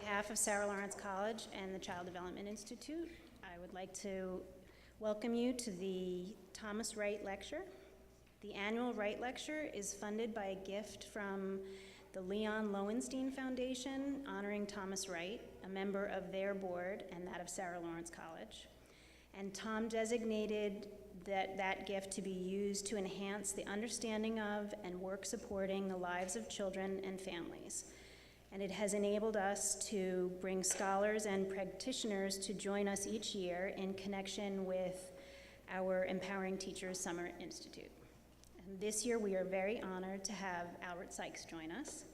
behalf of Sarah Lawrence College and the Child Development Institute, I would like to welcome you to the Thomas Wright Lecture. The annual Wright Lecture is funded by a gift from the Leon Lowenstein Foundation, honoring Thomas Wright, a member of their board and that of Sarah Lawrence College. And Tom designated that gift to be used to enhance the understanding of and work supporting the lives of children and families. And it has enabled us to bring scholars and practitioners to join us each year in connection with our Empowering Teachers Summer Institute. And this year we are very honored to have Albert Sykes join us.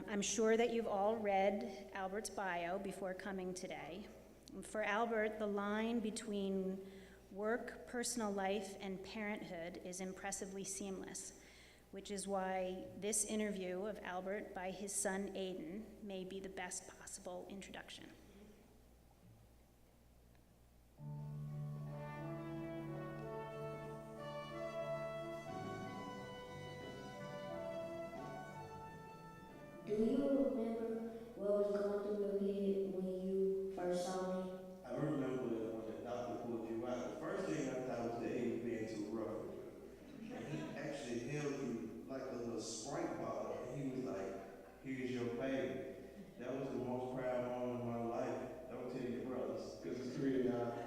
I'm sure that you've all read Albert's bio before coming today. And for Albert, the line between work, personal life, and parenthood is impressively seamless, which is why this interview of Albert by his son Aiden may be the best possible introduction. Do you remember what was going through your head when you first saw me? I remember when the doctor pulled you out, the first thing I thought was that he was being too rough with you. And he actually held you like a little Sprite bottle, and he was like, "Here's your baby." That was the most proud moment of my life. Don't tell your brothers, because it's really not.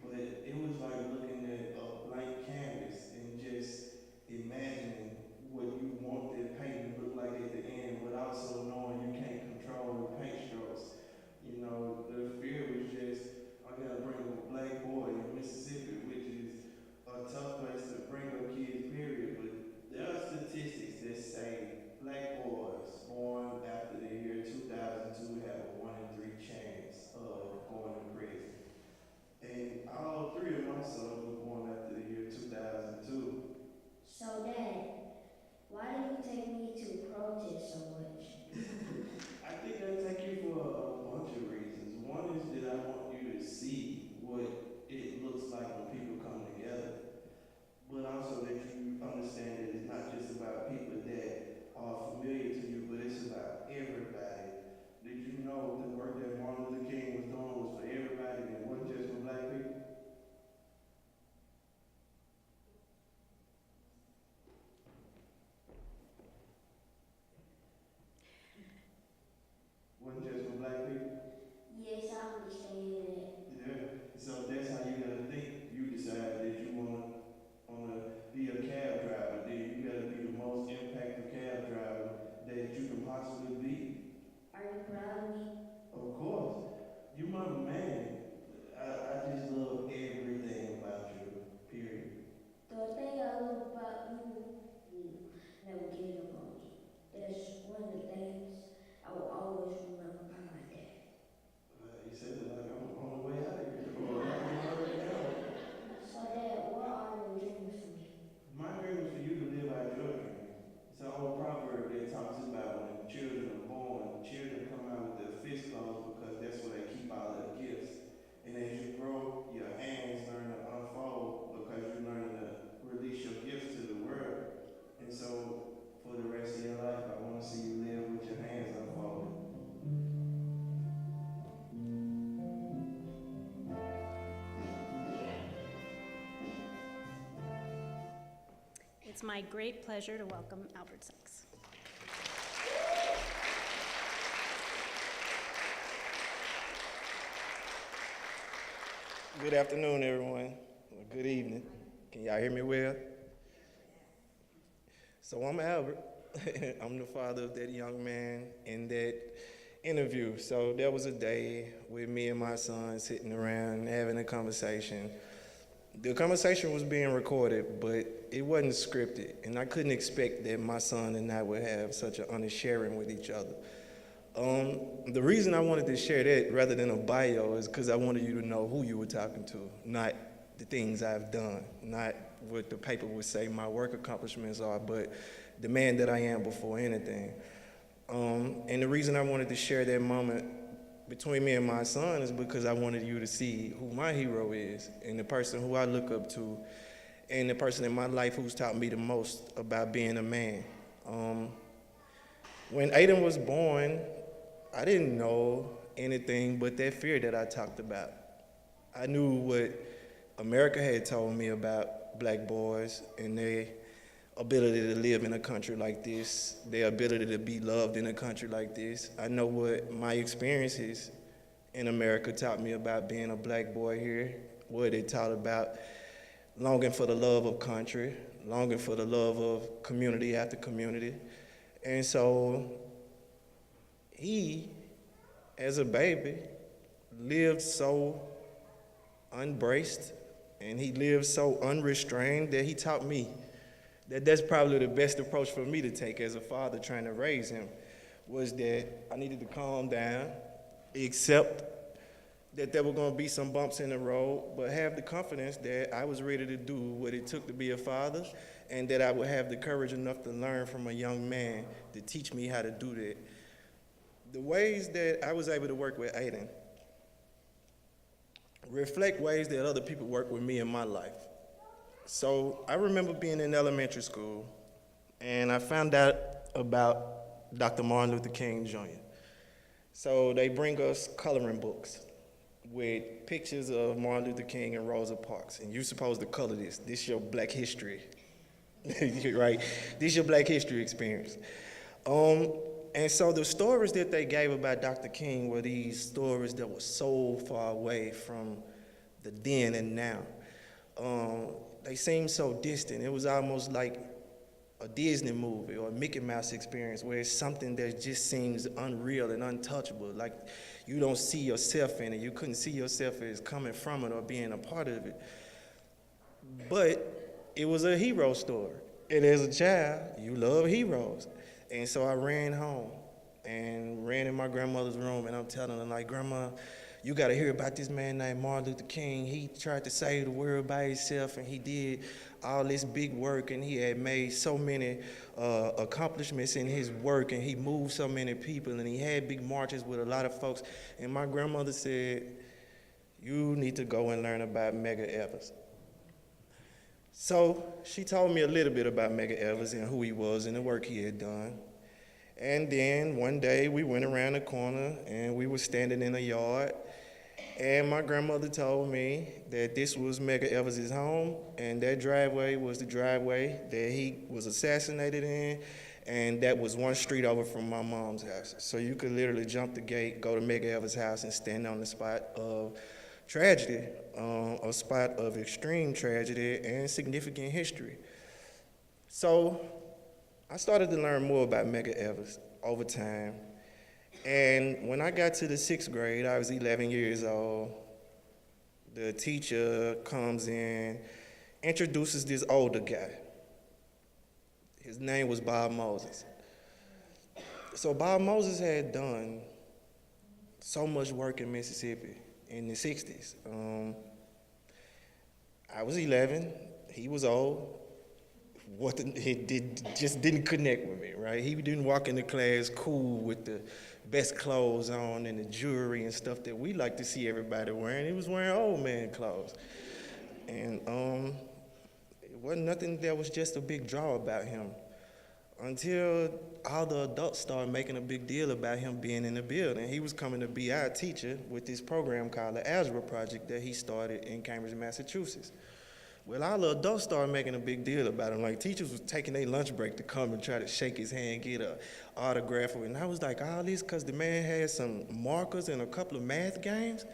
But it was like looking at a blank canvas and just imagining what you want that painting to look like at the end, but also knowing you can't control the paint strokes. You know, the fear was just, I gotta bring up a black boy in Mississippi, which is a tough place to bring up kids, period. But there are statistics that say black boys born after the year 2002 have a 1 in 3 chance of going to prison. And all 3 of my sons were born after the year 2002. So, Dad, why did you take me to protest so much? I think I take you for a bunch of reasons. One is that I want you to see what it looks like when people come together, but also that you understand that it's not just about people that are familiar to you, but it's about everybody. Did you know the work that Martin Luther King was doing was for everybody and it wasn't just for black people? Wasn't just for black people? Yes, I understand that. Yeah. So that's how you gotta think. You decide that you wanna be a cab driver. Then you gotta be the most impactful cab driver that you can possibly be. Are you proud of me? Of course. You my man. I just love everything about you. Period. The thing I love about you never gave up on me. That's one of the things I will always remember about my dad. You said it like I'm on the way out of here. Or I'm already out. So, Dad, what are your dreams for me? My dream is for you to live out your dream. It's an old proverb that talks about when children are born, children come out with their fists closed because that's where they keep all their gifts. And as you grow, your hands learn to unfold because you're learning to release your gifts to the world. And so, for the rest of your life, I want to see you live with your hands unfolded. It's my great pleasure to welcome Albert Sykes. Good afternoon, everyone. Or good evening. Can y'all hear me well? So I'm Albert. I'm the father of that young man in that interview. So there was a day with me and my son sitting around having a conversation. The conversation was being recorded, but it wasn't scripted, and I couldn't expect that my son and I would have such an honest sharing with each other. The reason I wanted to share that rather than a bio is because I wanted you to know who you were talking to, not the things I've done, not what the paper would say my work accomplishments are, but the man that I am before anything. And the reason I wanted to share that moment between me and my son is because I wanted you to see who my hero is and the person who I look up to and the person in my life who's taught me the most about being a man. When Aiden was born, I didn't know anything but that fear that I talked about. I knew what America had told me about black boys and their ability to live in a country like this, their ability to be loved in a country like this. I know what my experiences in America taught me about being a black boy here, what it taught about longing for the love of country, longing for the love of community after community. And so he, as a baby, lived so unbraced and he lived so unrestrained that he taught me that that's probably the best approach for me to take as a father trying to raise him, was that I needed to calm down, accept that there were going to be some bumps in the road, but have the confidence that I was ready to do what it took to be a father, and that I would have the courage enough to learn from a young man to teach me how to do that. The ways that I was able to work with Aiden reflect ways that other people work with me in my life. So I remember being in elementary school, and I found out about Dr. Martin Luther King Jr. So they bring us coloring books with pictures of Martin Luther King and Rosa Parks, and you're supposed to color this. This is your black history, right? This is your black history experience. And so the stories that they gave about Dr. King were these stories that were so far away from the then and now. They seemed so distant. It was almost like a Disney movie or a Mickey Mouse experience where it's something that just seems unreal and untouchable. Like you don't see yourself in it. You couldn't see yourself as coming from it or being a part of it. But it was a hero story. And as a child, you love heroes. And so I ran home and ran in my grandmother's room, and I'm telling her, like, Grandma, you got to hear about this man named Martin Luther King. He tried to save the world by himself, and he did all this big work, and he had made so many accomplishments in his work, and he moved so many people, and he had big marches with a lot of folks. And my grandmother said, you need to go and learn about Medgar Evers. So she told me a little bit about Medgar Evers and who he was and the work he had done. And then one day we went around the corner and we were standing in a yard, and my grandmother told me that this was Medgar Evers' home, and that driveway was the driveway that he was assassinated in, and that was one street over from my mom's house. So you could literally jump the gate, go to Medgar Evers' house, and stand on the spot of tragedy, a spot of extreme tragedy and significant history. So I started to learn more about Medgar Evers over time. And when I got to the 6th grade, I was 11 years old. The teacher comes in, introduces this older guy. His name was Bob Moses. So Bob Moses had done so much work in Mississippi in the 60s. I was 11, he was old. Just didn't connect with me, right? He didn't walk into class cool with the best clothes on and the jewelry and stuff that we like to see everybody wearing. He was wearing old man clothes. And it wasn't nothing that was just a big draw about him until all the adults started making a big deal about him being in the building. He was coming to be our teacher with this program called the Algebra Project that he started in Cambridge, Massachusetts. Well, all the adults started making a big deal about him. Like, teachers was taking their lunch break to come and try to shake his hand, get an autograph. And I was like, all this because the man had some markers and a couple of math games?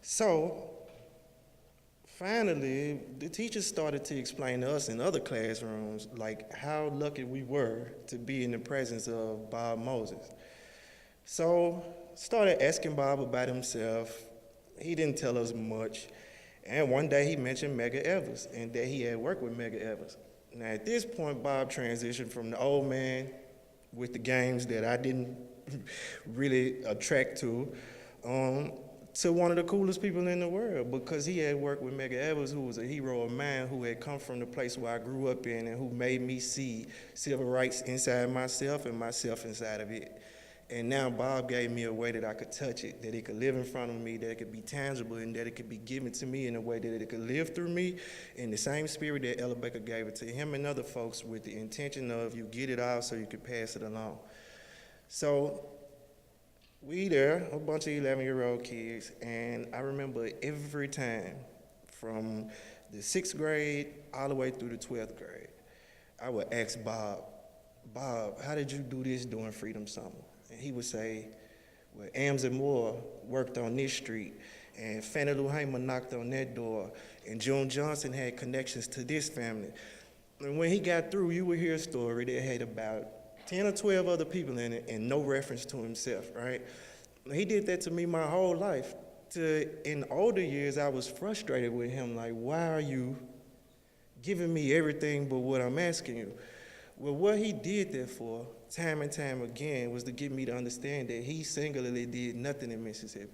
So finally, the teachers started to explain to us in other classrooms, like, how lucky we were to be in the presence of Bob Moses. So started asking Bob about himself. He didn't tell us much. And one day he mentioned Medgar Evers and that he had worked with Medgar Evers. Now at this point, Bob transitioned from the old man with the games that I didn't really attract to one of the coolest people in the world, because he had worked with Medgar Evers, who was a hero of mine, who had come from the place where I grew up in and who made me see civil rights inside myself and myself inside of it. And now Bob gave me a way that I could touch it, that it could live in front of me, that it could be tangible, and that it could be given to me in a way that it could live through me in the same spirit that Ella Baker gave it to him and other folks, with the intention of you get it all so you could pass it along. So We there, a bunch of 11-year-old kids, and I remember every time from the 6th grade all the way through the 12th grade, I would ask Bob, how did you do this during Freedom Summer? And he would say, well, Ames and Moore worked on this street, and Fannie Lou Hamer knocked on that door, and June Johnson had connections to this family. And when he got through, you would hear a story that had about 10 or 12 other people in it and no reference to himself, right? He did that to me my whole life. In older years, I was frustrated with him, like, why are you giving me everything but what I'm asking you? Well, what he did that for, time and time again, was to get me to understand that he singularly did nothing in Mississippi.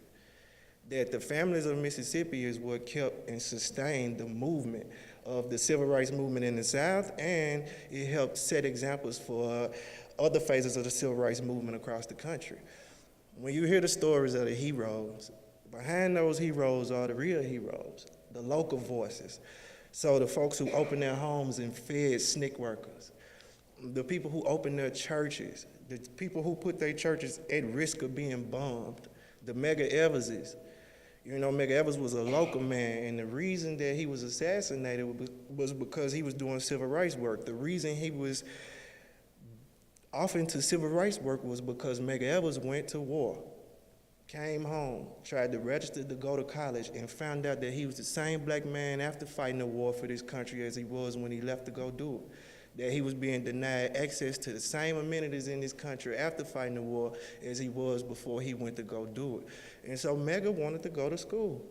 That the families of Mississippi is what kept and sustained the movement of the civil rights movement in the South, and it helped set examples for other phases of the civil rights movement across the country. When you hear the stories of the heroes, behind those heroes are the real heroes, the local voices. So the folks who opened their homes and fed SNCC workers, the people who opened their churches, the people who put their churches at risk of being bombed, the Medgar Everses. You know, Medgar Evers was a local man, and the reason that he was assassinated was because he was doing civil rights work. The reason he was off into civil rights work was because Medgar Evers went to war, came home, tried to register to go to college, and found out that he was the same black man after fighting the war for this country as he was when he left to go do it. That he was being denied access to the same amenities in this country after fighting the war as he was before he went to go do it. And so Medgar wanted to go to school.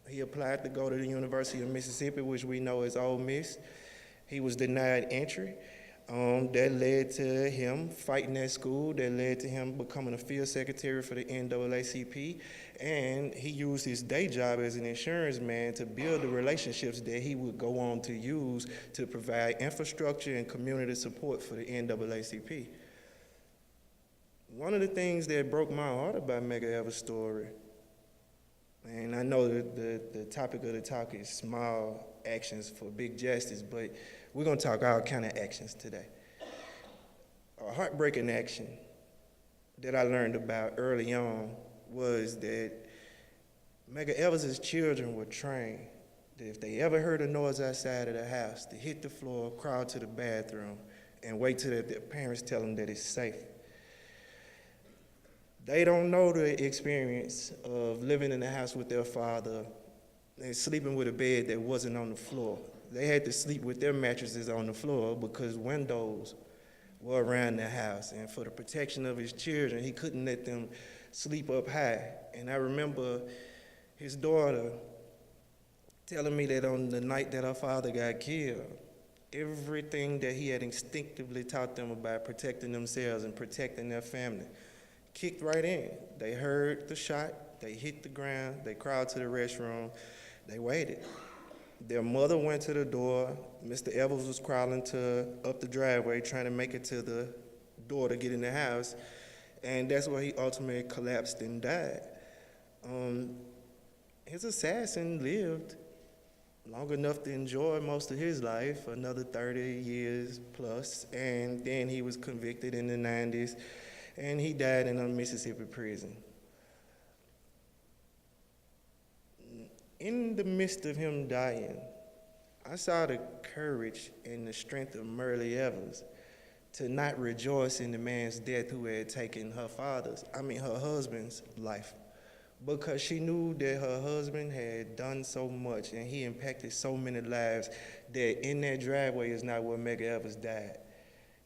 He applied to go to the University of Mississippi, which we know is Ole Miss. He was denied entry. That led to him fighting at school. That led to him becoming a field secretary for the NAACP. And he used his day job as an insurance man to build the relationships that he would go on to use to provide infrastructure and community support for the NAACP. One of the things that broke my heart about Medgar Evers' story, and I know that the topic of the talk is small actions for big justice, but we're going to talk all kind of actions today. A heartbreaking action that I learned about early on was that Medgar Evers' children were trained that if they ever heard a noise outside of the house, to hit the floor, crawl to the bathroom, and wait till their parents tell them that it's safe. They don't know the experience of living in the house with their father and sleeping with a bed that wasn't on the floor. They had to sleep with their mattresses on the floor because windows were around the house. And for the protection of his children, he couldn't let them sleep up high. And I remember his daughter telling me that on the night that her father got killed, everything that he had instinctively taught them about protecting themselves and protecting their family kicked right in. They heard the shot, they hit the ground, they crawled to the restroom, they waited. Their mother went to the door. Mr. Evers was crawling up the driveway, trying to make it to the door to get in the house, and that's where he ultimately collapsed and died. His assassin lived long enough to enjoy most of his life, another 30 years plus, and then he was convicted in the 90s, and he died in a Mississippi prison. In the midst of him dying, I saw the courage and the strength of Myrlie Evers to not rejoice in the man's death who had taken her husband's life, because she knew that her husband had done so much and he impacted so many lives that in that driveway is not where Medgar Evers died.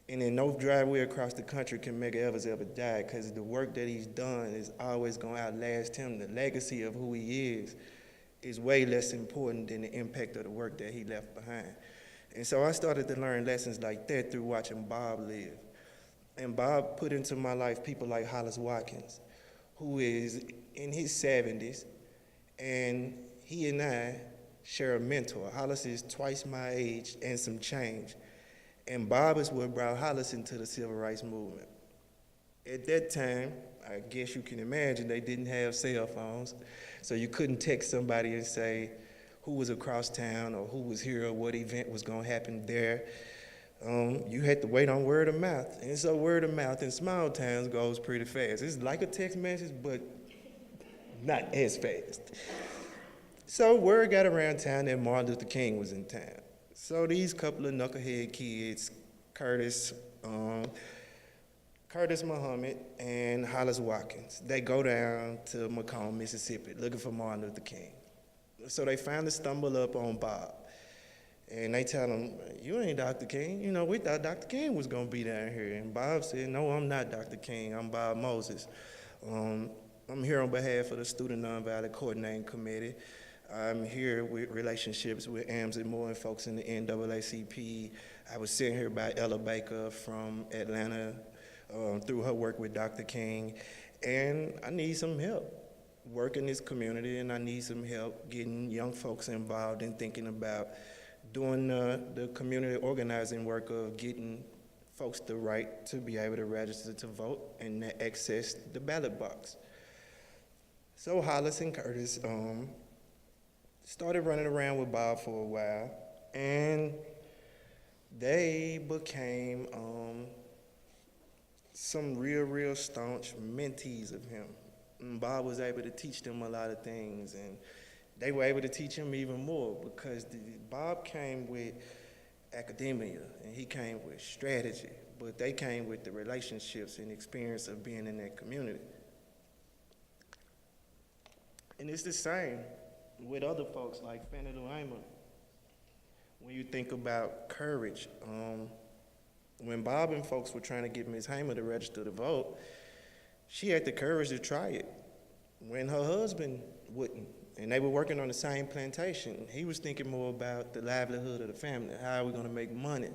And in no driveway across the country can Medgar Evers ever die, because the work that he's done is always going to outlast him. The legacy of who he is way less important than the impact of the work that he left behind. And so I started to learn lessons like that through watching Bob live. And Bob put into my life people like Hollis Watkins, who is in his 70s, and he and I share a mentor. Hollis is twice my age and some change. And Bob is what brought Hollis into the civil rights movement. At that time, I guess you can imagine, they didn't have cell phones, so you couldn't text somebody and say who was across town or who was here or what event was going to happen there. you had to wait on word of mouth. And so word of mouth in small towns goes pretty fast. It's like a text message, but not as fast. So word got around town that Martin Luther King was in town. So these couple of knucklehead kids, Curtis Muhammad and Hollis Watkins, they go down to Macomb, Mississippi, looking for Martin Luther King. So they finally stumble up on Bob. And they tell him, you ain't Dr. King. You know, we thought Dr. King was going to be down here. And Bob said, no, I'm not Dr. King. I'm Bob Moses. I'm here on behalf of the Student Nonviolent Coordinating Committee. I'm here with relationships with AMS and more and folks in the NAACP. I was sent here by Ella Baker from Atlanta through her work with Dr. King. And I need some help working this community, and I need some help getting young folks involved in thinking about doing the community organizing work of getting folks the right to be able to register to vote and access the ballot box. So Hollis and Curtis started running around with Bob for a while, and they became some real staunch mentees of him. And Bob was able to teach them a lot of things, and they were able to teach him even more because Bob came with academia and he came with strategy, but they came with the relationships and experience of being in that community. And it's the same with other folks like Fannie Lou Hamer. When you think about courage, when Bob and folks were trying to get Ms. Hamer to register to vote, she had the courage to try it when her husband wouldn't. And they were working on the same plantation. He was thinking more about the livelihood of the family. How are we going to make money?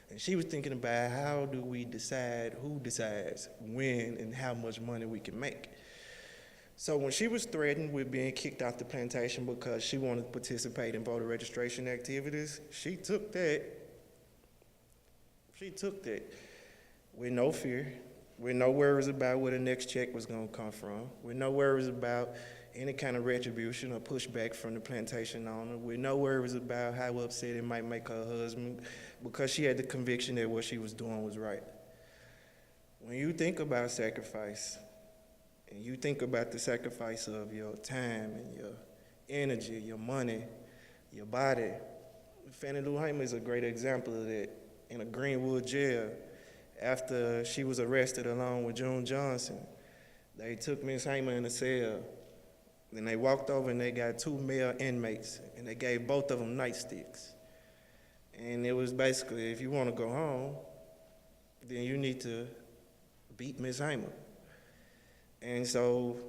And she was thinking about how do we decide who decides when and how much money we can make. So when she was threatened with being kicked off the plantation because she wanted to participate in voter registration activities, she took that. She took that with no fear, with no worries about where the next check was going to come from, with no worries about any kind of retribution or pushback from the plantation owner, with no worries about how upset it might make her husband, because she had the conviction that what she was doing was right. When you think about sacrifice, and you think about the sacrifice of your time and your energy, your money, your body, Fannie Lou Hamer is a great example of that. In a Greenwood jail, after she was arrested along with June Johnson, they took Ms. Hamer in a cell. Then they walked over and they got 2 male inmates, and they gave both of them nightsticks. And it was basically, if you want to go home, then you need to beat Ms. Hamer. And so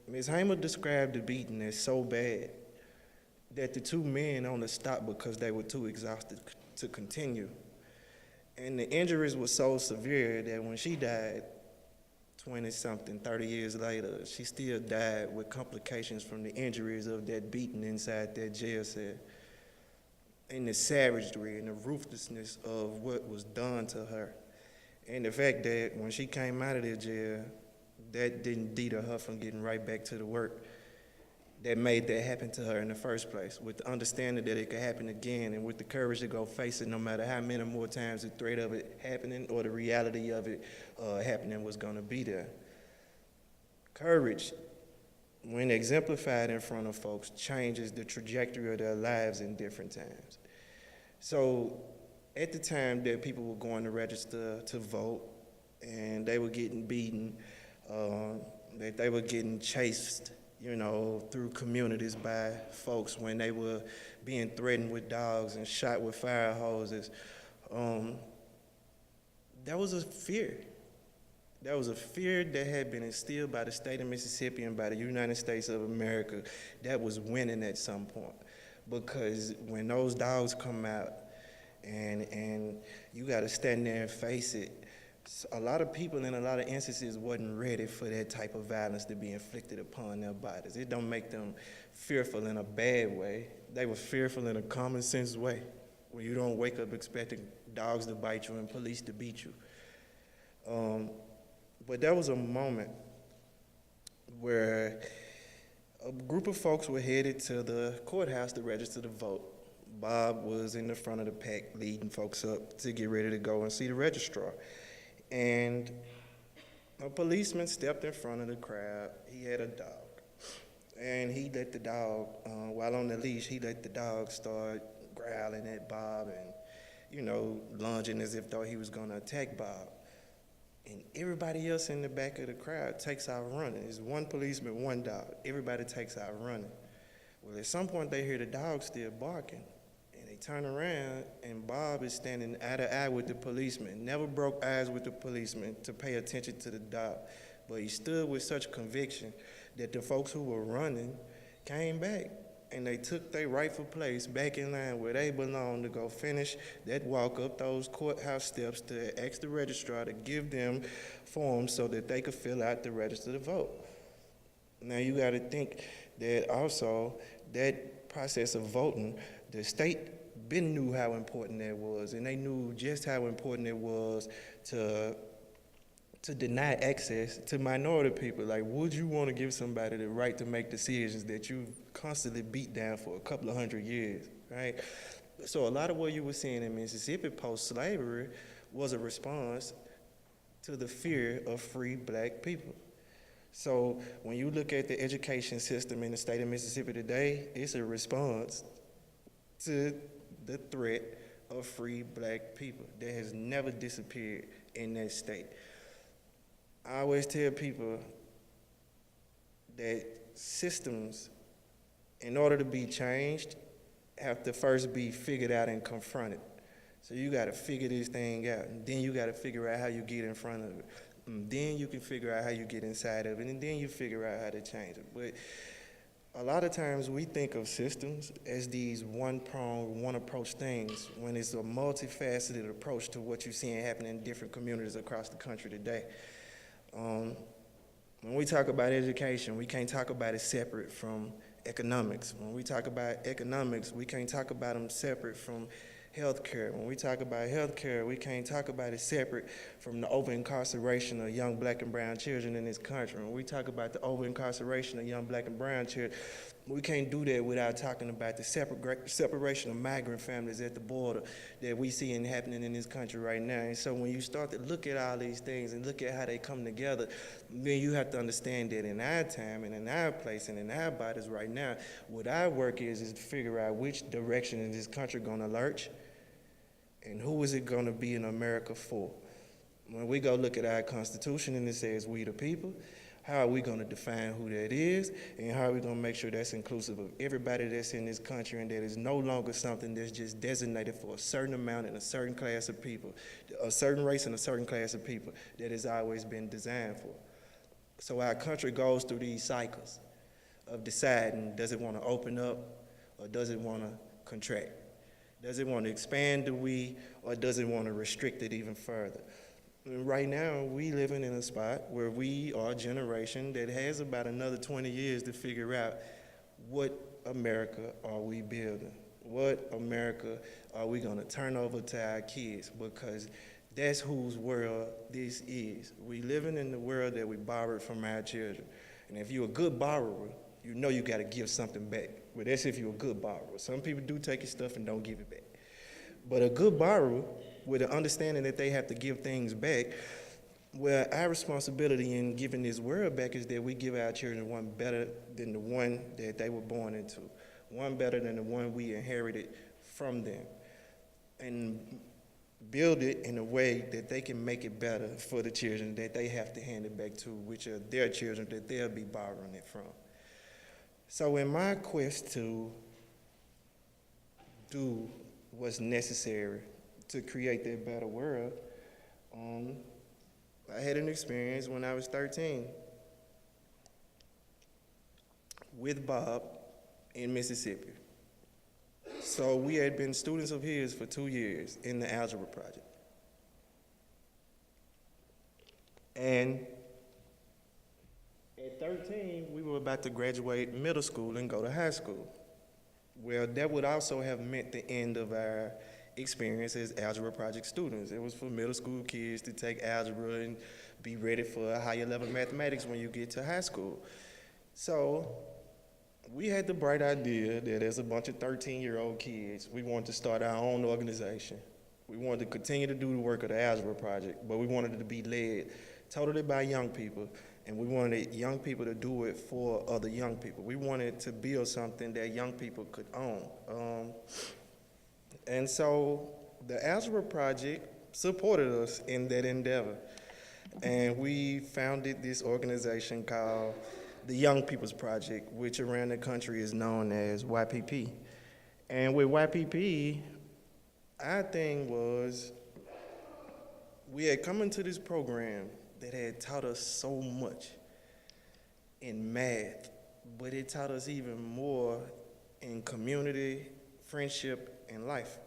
Ms. Hamer described the beating as so bad that the 2 men only stopped because they were too exhausted to continue. And the injuries were so severe that when she died, 20-something, 30 years later, she still died with complications from the injuries of that beating inside that jail cell. And the savagery and the ruthlessness of what was done to her. And the fact that when she came out of the jail, that didn't deter her from getting right back to the work that made that happen to her in the first place, with the understanding that it could happen again and with the courage to go face it no matter how many more times the threat of it happening or the reality of it happening was going to be there. Courage, when exemplified in front of folks, changes the trajectory of their lives in different times. So at the time that people were going to register to vote and they were getting beaten, that they were getting chased, you know, through communities by folks when they were being threatened with dogs and shot with fire hoses. That was a fear. That was a fear that had been instilled by the state of Mississippi and by the United States of America that was winning at some point. Because when those dogs come out and you gotta stand there and face it, a lot of people in a lot of instances wasn't ready for that type of violence to be inflicted upon their bodies. It don't make them fearful in a bad way. They were fearful in a common sense way, where you don't wake up expecting dogs to bite you and police to beat you. But there was a moment where a group of folks were headed to the courthouse to register to vote. Bob was in the front of the pack leading folks up to get ready to go and see the registrar. And a policeman stepped in front of the crowd. He had a dog. And he let the dog, while on the leash, he let the dog start growling at Bob and, lunging as if though he was gonna attack Bob. And everybody else in the back of the crowd takes out running. It's one policeman, one dog. Everybody takes out running. Well, at some point they hear the dog still barking. And they turn around and Bob is standing eye to eye with the policeman. Never broke eyes with the policeman to pay attention to the dog. But he stood with such conviction that the folks who were running came back. And they took their rightful place back in line where they belong to go finish that walk up those courthouse steps to ask the registrar to give them forms so that they could fill out the register to vote. Now you got to think that also that process of voting, the state knew how important that was, and they knew just how important it was to deny access to minority people. Like, would you want to give somebody the right to make decisions that you've constantly beat down for a couple of 100 years, right? So a lot of what you were seeing in Mississippi post-slavery was a response to the fear of free black people. So when you look at the education system in the state of Mississippi today, it's a response to the threat of free black people that has never disappeared in that state. I always tell people that systems, in order to be changed, have to first be figured out and confronted. So you got to figure this thing out, and then you got to figure out how you get in front of it. And then you can figure out how you get inside of it, and then you figure out how to change it. But a lot of times we think of systems as these one-pronged, one-approach things, when it's a multifaceted approach to what you're seeing happen in different communities across the country today. When we talk about education, we can't talk about it separate from economics. When we talk about economics, we can't talk about them separate from healthcare. When we talk about healthcare, we can't talk about it separate from the over-incarceration of young black and brown children in this country. When we talk about the over-incarceration of young black and brown children, we can't do that without talking about the separation of migrant families at the border that we see happening in this country right now. And so when you start to look at all these things and look at how they come together, then you have to understand that in our time and in our place and in our bodies right now, what our work is to figure out which direction in this country going to lurch and who is it going to be in America for. When we go look at our Constitution and it says we the people, how are we going to define who that is, and how are we going to make sure that's inclusive of everybody that's in this country and that is no longer something that's just designated for a certain amount and a certain class of people, a certain race and a certain class of people that has always been designed for. So our country goes through these cycles of deciding, does it want to open up or does it want to contract? Does it want to expand the we or does it want to restrict it even further? And right now, we living in a spot where we are a generation that has about another 20 years to figure out what America are we building? What America are we going to turn over to our kids? Because that's whose world this is. We living in the world that we borrowed from our children. And if you're a good borrower, you know you got to give something back. But that's if you're a good borrower. Some people do take your stuff and don't give it back. But a good borrower, with the understanding that they have to give things back, well, our responsibility in giving this world back is that we give our children one better than the one that they were born into, one better than the one we inherited from them, and build it in a way that they can make it better for the children that they have to hand it back to, which are their children that they'll be borrowing it from. So in my quest to do what's necessary to create that better world, I had an experience when I was 13 with Bob in Mississippi. So we had been students of his for 2 years in the algebra project. And at 13, we were about to graduate middle school and go to high school. Well, that would also have meant the end of our experience as algebra project students. It was for middle school kids to take algebra and be ready for a higher level of mathematics when you get to high school. So we had the bright idea that as a bunch of 13-year-old kids, we wanted to start our own organization. We wanted to continue to do the work of the Algebra Project, but we wanted it to be led totally by young people, and we wanted young people to do it for other young people. We wanted to build something that young people could own. And so the Algebra Project supported us in that endeavor. And we founded this organization called the Young People's Project, which around the country is known as YPP. And with YPP, our thing was we had come into this program that had taught us so much in math, but it taught us even more in community, friendship, and life.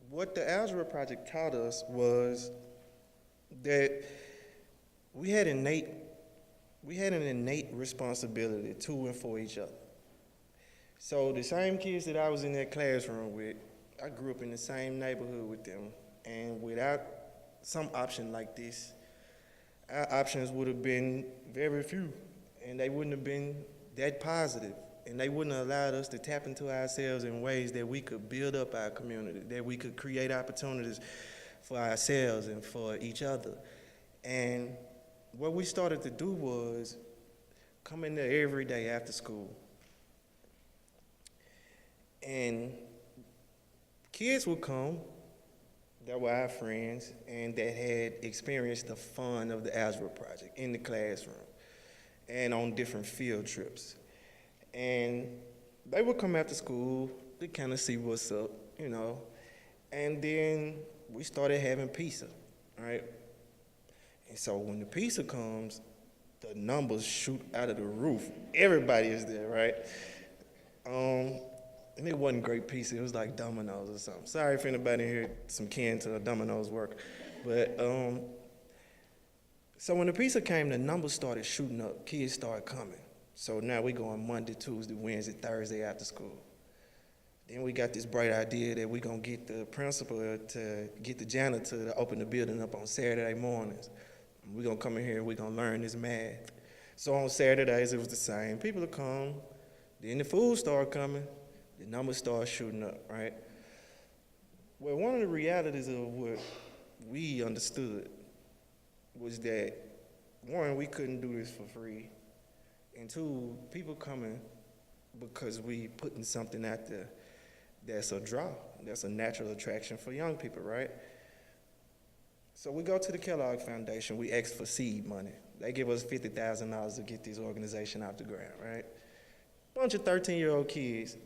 What the Algebra Project taught us was that we had an innate responsibility to and for each other. So the same kids that I was in that classroom with, I grew up in the same neighborhood with them, and without some option like this, our options would have been very few, and they wouldn't have been that positive, and they wouldn't have allowed us to tap into ourselves in ways that we could build up our community, that we could create opportunities for ourselves and for each other. And what we started to do was come in there every day after school. And kids would come that were our friends and that had experienced the fun of the Algebra Project in the classroom and on different field trips. And they would come after school to kind of see what's up, you know. And then we started having pizza, right? And so when the pizza comes, the numbers shoot out of the roof. Everybody is there, right? And it wasn't great pizza. It was like Domino's or something. Sorry if anybody here some kin to Domino's work. But so when the pizza came, the numbers started shooting up. Kids started coming. So now we go on Monday, Tuesday, Wednesday, Thursday after school. Then we got this bright idea that we're going to get the principal to get the janitor to open the building up on Saturday mornings. We're going to come in here and we're going to learn this math. So on Saturdays, it was the same. People would come. Then the food started coming. The numbers started shooting up, right? Well, one of the realities of what we understood was that, one, we couldn't do this for free. And two, people coming because we putting something out there that's a draw, that's a natural attraction for young people, right? So we go to the Kellogg Foundation, we ask for seed money. They give us $50,000 to get this organization off the ground, right? Bunch of 13-year-old kids,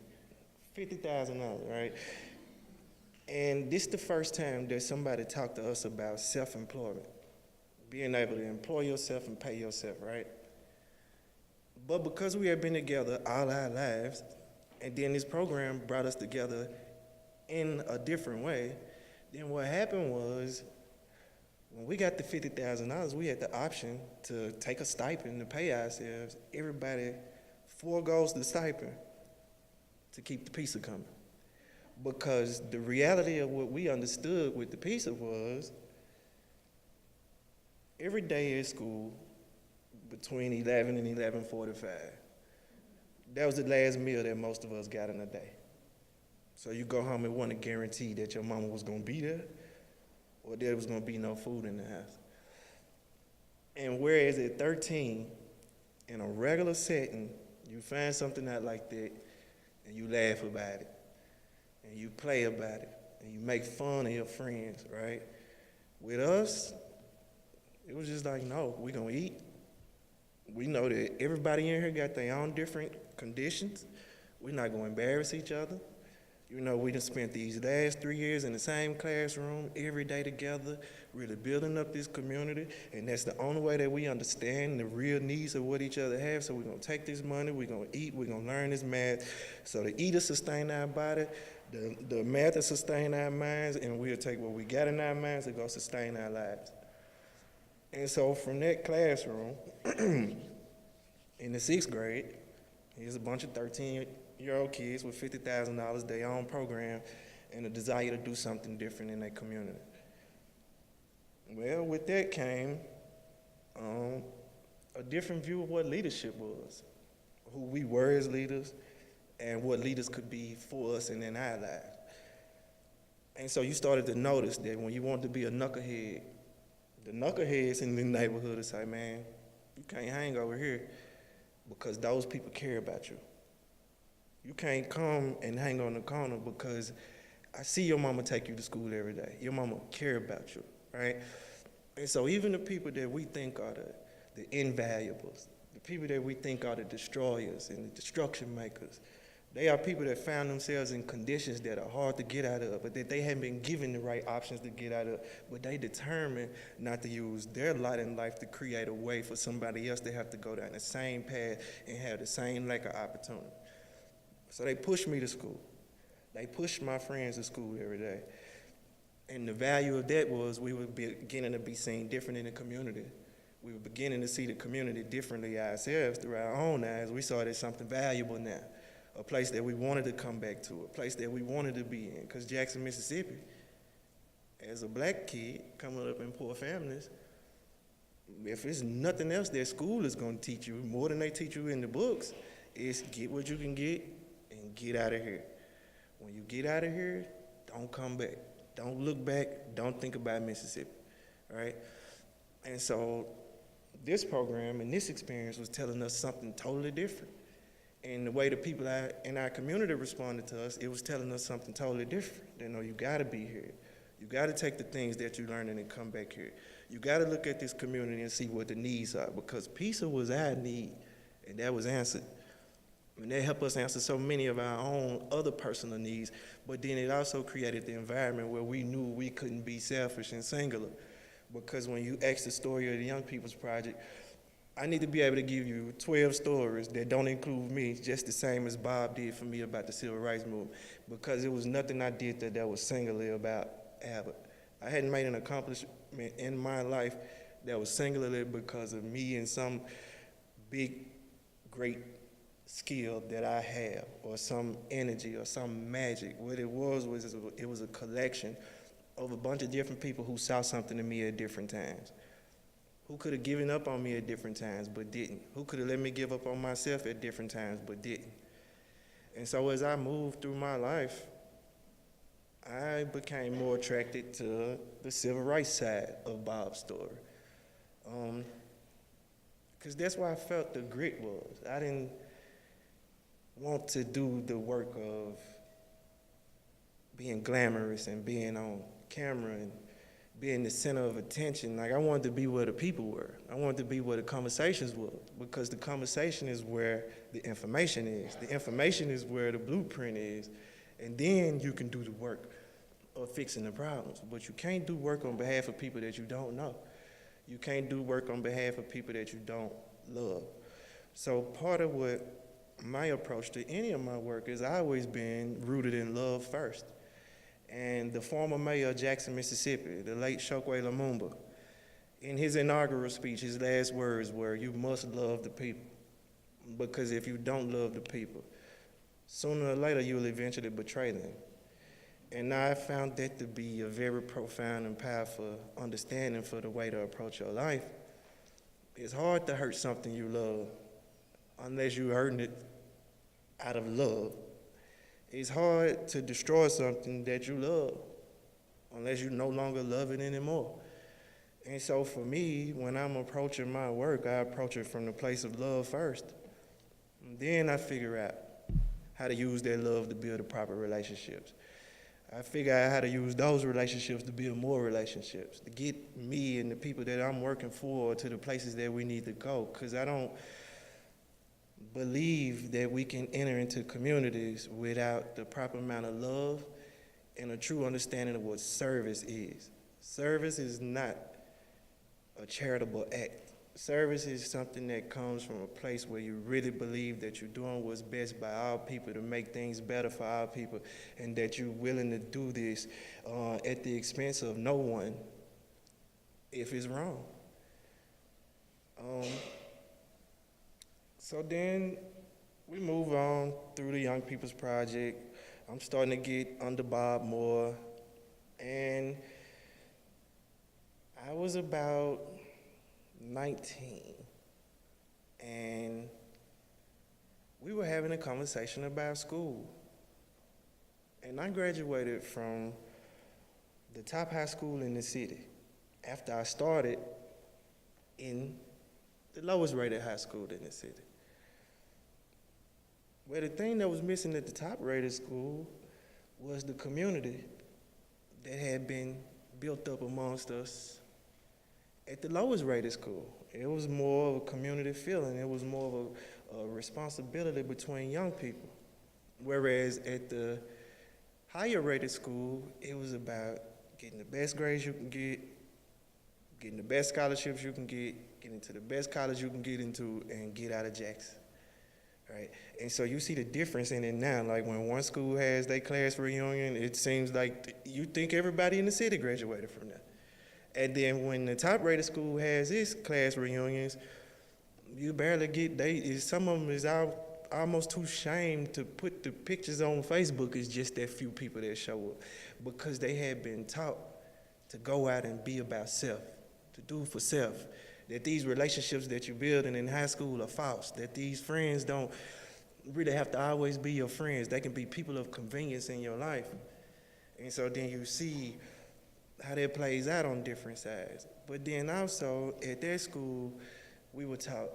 $50,000, right? And this is the first time that somebody talked to us about self-employment, being able to employ yourself and pay yourself, right? But because we had been together all our lives, and then this program brought us together in a different way, then what happened was, when we got the $50,000, we had the option to take a stipend to pay ourselves. Everybody foregoes the stipend to keep the pizza coming. Because the reality of what we understood with the pizza was, every day at school, between 11 and 11:45, that was the last meal that most of us got in a day. So you go home and want to guarantee that your mama was going to be there, or there was going to be no food in the house. And whereas at 13, in a regular setting, you find something out like that, and you laugh about it, and you play about it, and you make fun of your friends, right? With us, it was just like, no, we're going to eat. We know that everybody in here got their own different conditions. We're not going to embarrass each other. You know, we done spent these last 3 years in the same classroom, every day together, really building up this community, and that's the only way that we understand the real needs of what each other have. So we're going to take this money, we're going to eat, we're going to learn this math. So the eat will sustain our body, the math will sustain our minds, and we'll take what we got in our minds and go sustain our lives. And so from that classroom, in the 6th grade, here's a bunch of 13-year-old kids with $50,000, their own program, and a desire to do something different in their community. Well, with that came a different view of what leadership was, who we were as leaders, and what leaders could be for us and in our lives. And so you started to notice that when you wanted to be a knucklehead, the knuckleheads in the neighborhood would say, man, you can't hang over here because those people care about you. You can't come and hang on the corner because I see your mama take you to school every day. Your mama care about you, right? And so even the people that we think are the invaluables, the people that we think are the destroyers and the destruction makers, they are people that found themselves in conditions that are hard to get out of, but that they haven't been given the right options to get out of, but they determined not to use their lot in life to create a way for somebody else to have to go down the same path and have the same lack of opportunity. So they pushed me to school. They pushed my friends to school every day. And the value of that was we were beginning to be seen different in the community. We were beginning to see the community differently ourselves through our own eyes. We saw it as something valuable now, a place that we wanted to come back to, a place that we wanted to be in. Because Jackson, Mississippi, as a black kid coming up in poor families, if there's nothing else that school is going to teach you, more than they teach you in the books, is get what you can get and get out of here. When you get out of here, don't come back. Don't look back. Don't think about Mississippi, right? And so this program and this experience was telling us something totally different. And the way the people in our community responded to us, it was telling us something totally different. They know you gotta be here. You gotta take the things that you learned and come back here. You gotta look at this community and see what the needs are, because PISA was our need, and that was answered. And that helped us answer so many of our own other personal needs, but then it also created the environment where we knew we couldn't be selfish and singular. Because when you ask the story of the Young People's Project, I need to be able to give you 12 stories that don't include me, just the same as Bob did for me about the Civil Rights Movement, because it was nothing I did that was singularly about Abbott. I hadn't made an accomplishment in my life that was singularly because of me and some big, great skill that I have, or some energy, or some magic. What it was it was a collection of a bunch of different people who saw something in me at different times. Who could have given up on me at different times but didn't? Who could have let me give up on myself at different times but didn't? And so as I moved through my life, I became more attracted to the civil rights side of Bob's story. Because that's where I felt the grit was. I didn't want to do the work of being glamorous and being on camera and being the center of attention. Like, I wanted to be where the people were. I wanted to be where the conversations were, because the conversation is where the information is. The information is where the blueprint is. And then you can do the work of fixing the problems. But you can't do work on behalf of people that you don't know. You can't do work on behalf of people that you don't love. So part of what my approach to any of my work has always been rooted in love first. And the former mayor of Jackson, Mississippi, the late Chokwe Lumumba, in his inaugural speech, his last words were, "You must love the people, because if you don't love the people, sooner or later you'll eventually betray them." And I found that to be a very profound and powerful understanding for the way to approach your life. It's hard to hurt something you love unless you're hurting it out of love. It's hard to destroy something that you love unless you no longer love it anymore. And so for me, when I'm approaching my work, I approach it from the place of love first. And then I figure out how to use that love to build the proper relationships. I figure out how to use those relationships to build more relationships, to get me and the people that I'm working for to the places that we need to go, because I don't believe that we can enter into communities without the proper amount of love and a true understanding of what service is. Service is not a charitable act. Service is something that comes from a place where you really believe that you're doing what's best by all people to make things better for all people, and that you're willing to do this at the expense of no one if it's wrong. So then we move on through the Young People's Project. I'm starting to get under Bob more, and I was about 19, and we were having a conversation about school. And I graduated from the top high school in the city after I started in the lowest rated high school in the city. Well, the thing that was missing at the top rated school was the community that had been built up amongst us at the lowest rated school. It was more of a community feeling. It was more of a responsibility between young people. Whereas at the higher rated school, it was about getting the best grades you can get, getting the best scholarships you can get, getting into the best college you can get into, and get out of Jackson, right? And so you see the difference in it now. Like when one school has their class reunion, it seems like you think everybody in the city graduated from that. And then when the top rated school has its class reunions, you barely get, some of them is almost too ashamed to put the pictures on Facebook. It's just that few people that show up because they had been taught to go out and be about self, to do for self, that these relationships that you're building in high school are false, that these friends don't really have to always be your friends. They can be people of convenience in your life. And so then you see how that plays out on different sides. But then also at that school, we were taught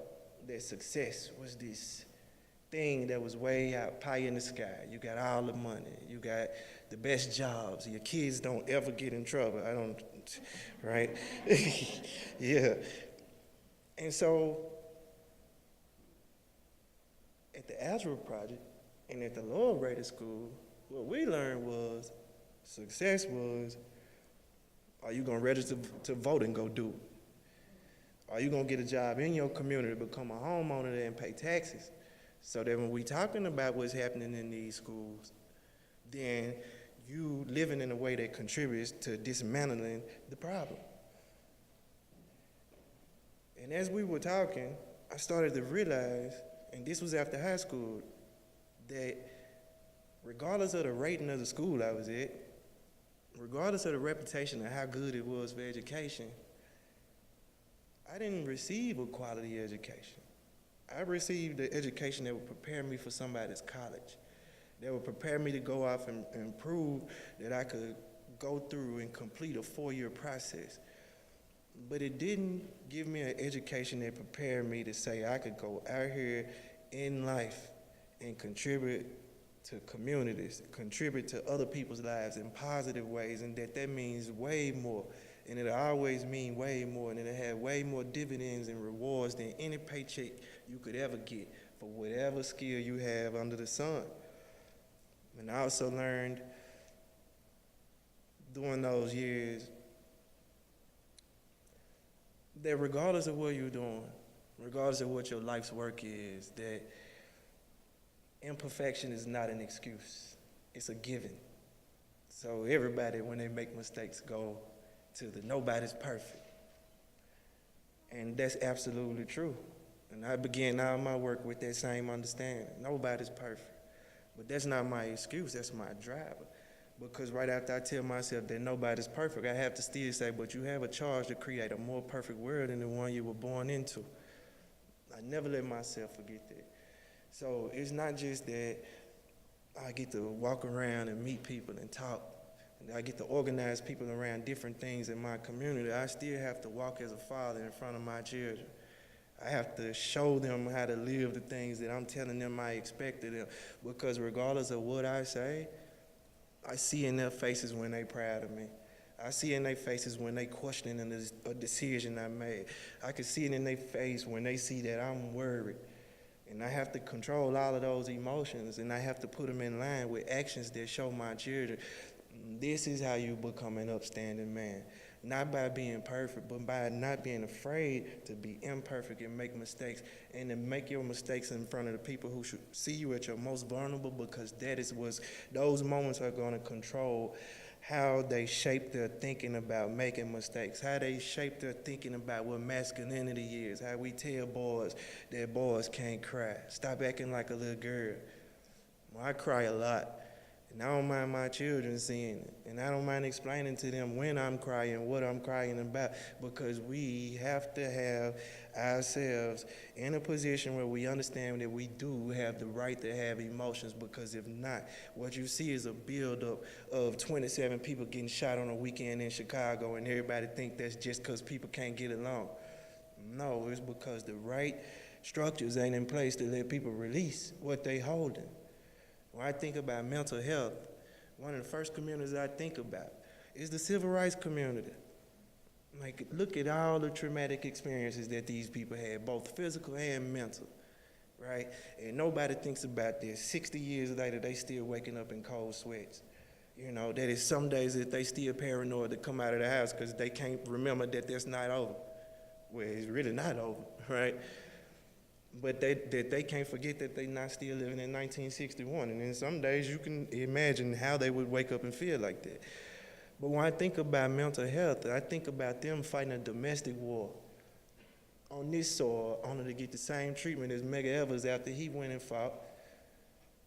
that success was this thing that was way out, pie in the sky. You got all the money, you got the best jobs, your kids don't ever get in trouble. Right? Yeah. And so at the Algebra Project and at the lower rated school, what we learned was success was, are you gonna register to vote and go do it? Are you gonna get a job in your community, become a homeowner there and pay taxes? So that when we talking about what's happening in these schools, then you living in a way that contributes to dismantling the problem. And as we were talking, I started to realize, and this was after high school, that regardless of the rating of the school I was at, regardless of the reputation of how good it was for education, I didn't receive a quality education. I received the education that would prepare me for somebody's college, that would prepare me to go off and prove that I could go through and complete a 4-year process. But it didn't give me an education that prepared me to say I could go out here in life and contribute to communities, contribute to other people's lives in positive ways, and that means way more. And it'll always mean way more, and it'll have way more dividends and rewards than any paycheck you could ever get for whatever skill you have under the sun. And I also learned during those years that regardless of what you're doing, regardless of what your life's work is, that imperfection is not an excuse. It's a given. So everybody, when they make mistakes, go to the nobody's perfect. And that's absolutely true. And I began all my work with that same understanding. Nobody's perfect. But that's not my excuse, that's my driver. Because right after I tell myself that nobody's perfect, I have to still say, but you have a charge to create a more perfect world than the one you were born into. I never let myself forget that. So it's not just that I get to walk around and meet people and talk, and I get to organize people around different things in my community. I still have to walk as a father in front of my children. I have to show them how to live the things that I'm telling them I expect of them, because regardless of what I say, I see in their faces when they proud of me. I see in their faces when they questioning a decision I made. I can see it in their face when they see that I'm worried. And I have to control all of those emotions, and I have to put them in line with actions that show my children, this is how you become an upstanding man. Not by being perfect, but by not being afraid to be imperfect and make mistakes, and to make your mistakes in front of the people who should see you at your most vulnerable, because that is those moments are going to control how they shape their thinking about making mistakes, how they shape their thinking about what masculinity is, how we tell boys that boys can't cry. Stop acting like a little girl. Well, I cry a lot. And I don't mind my children seeing it. And I don't mind explaining to them when I'm crying, what I'm crying about, because we have to have ourselves in a position where we understand that we do have the right to have emotions, because if not, what you see is a buildup of 27 people getting shot on a weekend in Chicago, and everybody think that's just because people can't get along. No, it's because the right structures ain't in place to let people release what they holding. When I think about mental health, one of the first communities I think about is the civil rights community. Like, look at all the traumatic experiences that these people had, both physical and mental, right? And nobody thinks about this. 60 years later, they still waking up in cold sweats. You know, that is some days that they still paranoid to come out of the house because they can't remember that that's not over. Well, it's really not over, right? But they can't forget that they're not still living in 1961. And in some days, you can imagine how they would wake up and feel like that. But when I think about mental health, I think about them fighting a domestic war on this soil, only to get the same treatment as Medgar Evers after he went and fought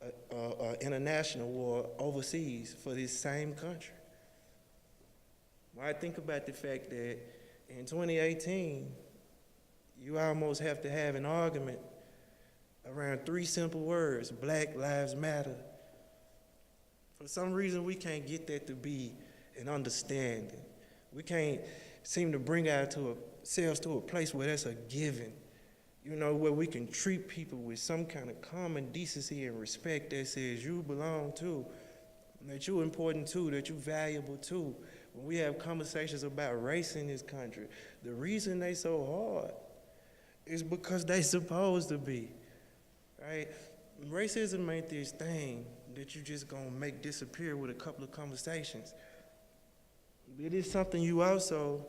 an international war overseas for this same country. When I think about the fact that in 2018, you almost have to have an argument around 3 simple words: Black Lives Matter. For some reason, we can't get that to be an understanding. We can't seem to bring ourselves to a place where that's a given, you know, where we can treat people with some kind of common decency and respect that says you belong too, that you're important too, that you're valuable too. When we have conversations about race in this country, the reason they so hard is because they supposed to be, right? Racism ain't this thing that you just gonna make disappear with a couple of conversations. It is something you also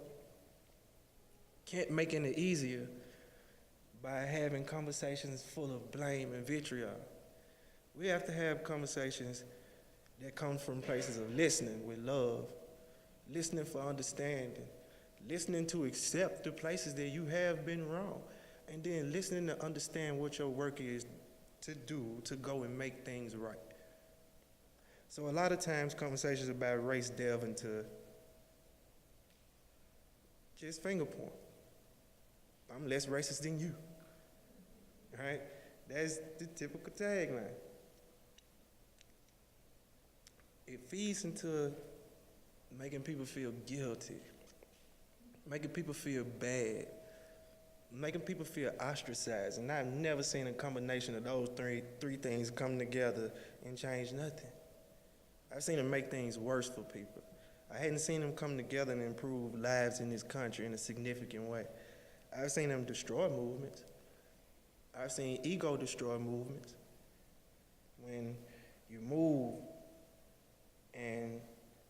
can't make any easier by having conversations full of blame and vitriol. We have to have conversations that come from places of listening with love, listening for understanding, listening to accept the places that you have been wrong, and then listening to understand what your work is to do to go and make things right. So a lot of times conversations about race delve into just finger point. I'm less racist than you, right? That's the typical tagline. It feeds into making people feel guilty, making people feel bad, making people feel ostracized. And I've never seen a combination of those three things come together and change nothing. I've seen them make things worse for people. I hadn't seen them come together and improve lives in this country in a significant way. I've seen them destroy movements. I've seen ego destroy movements. When you move and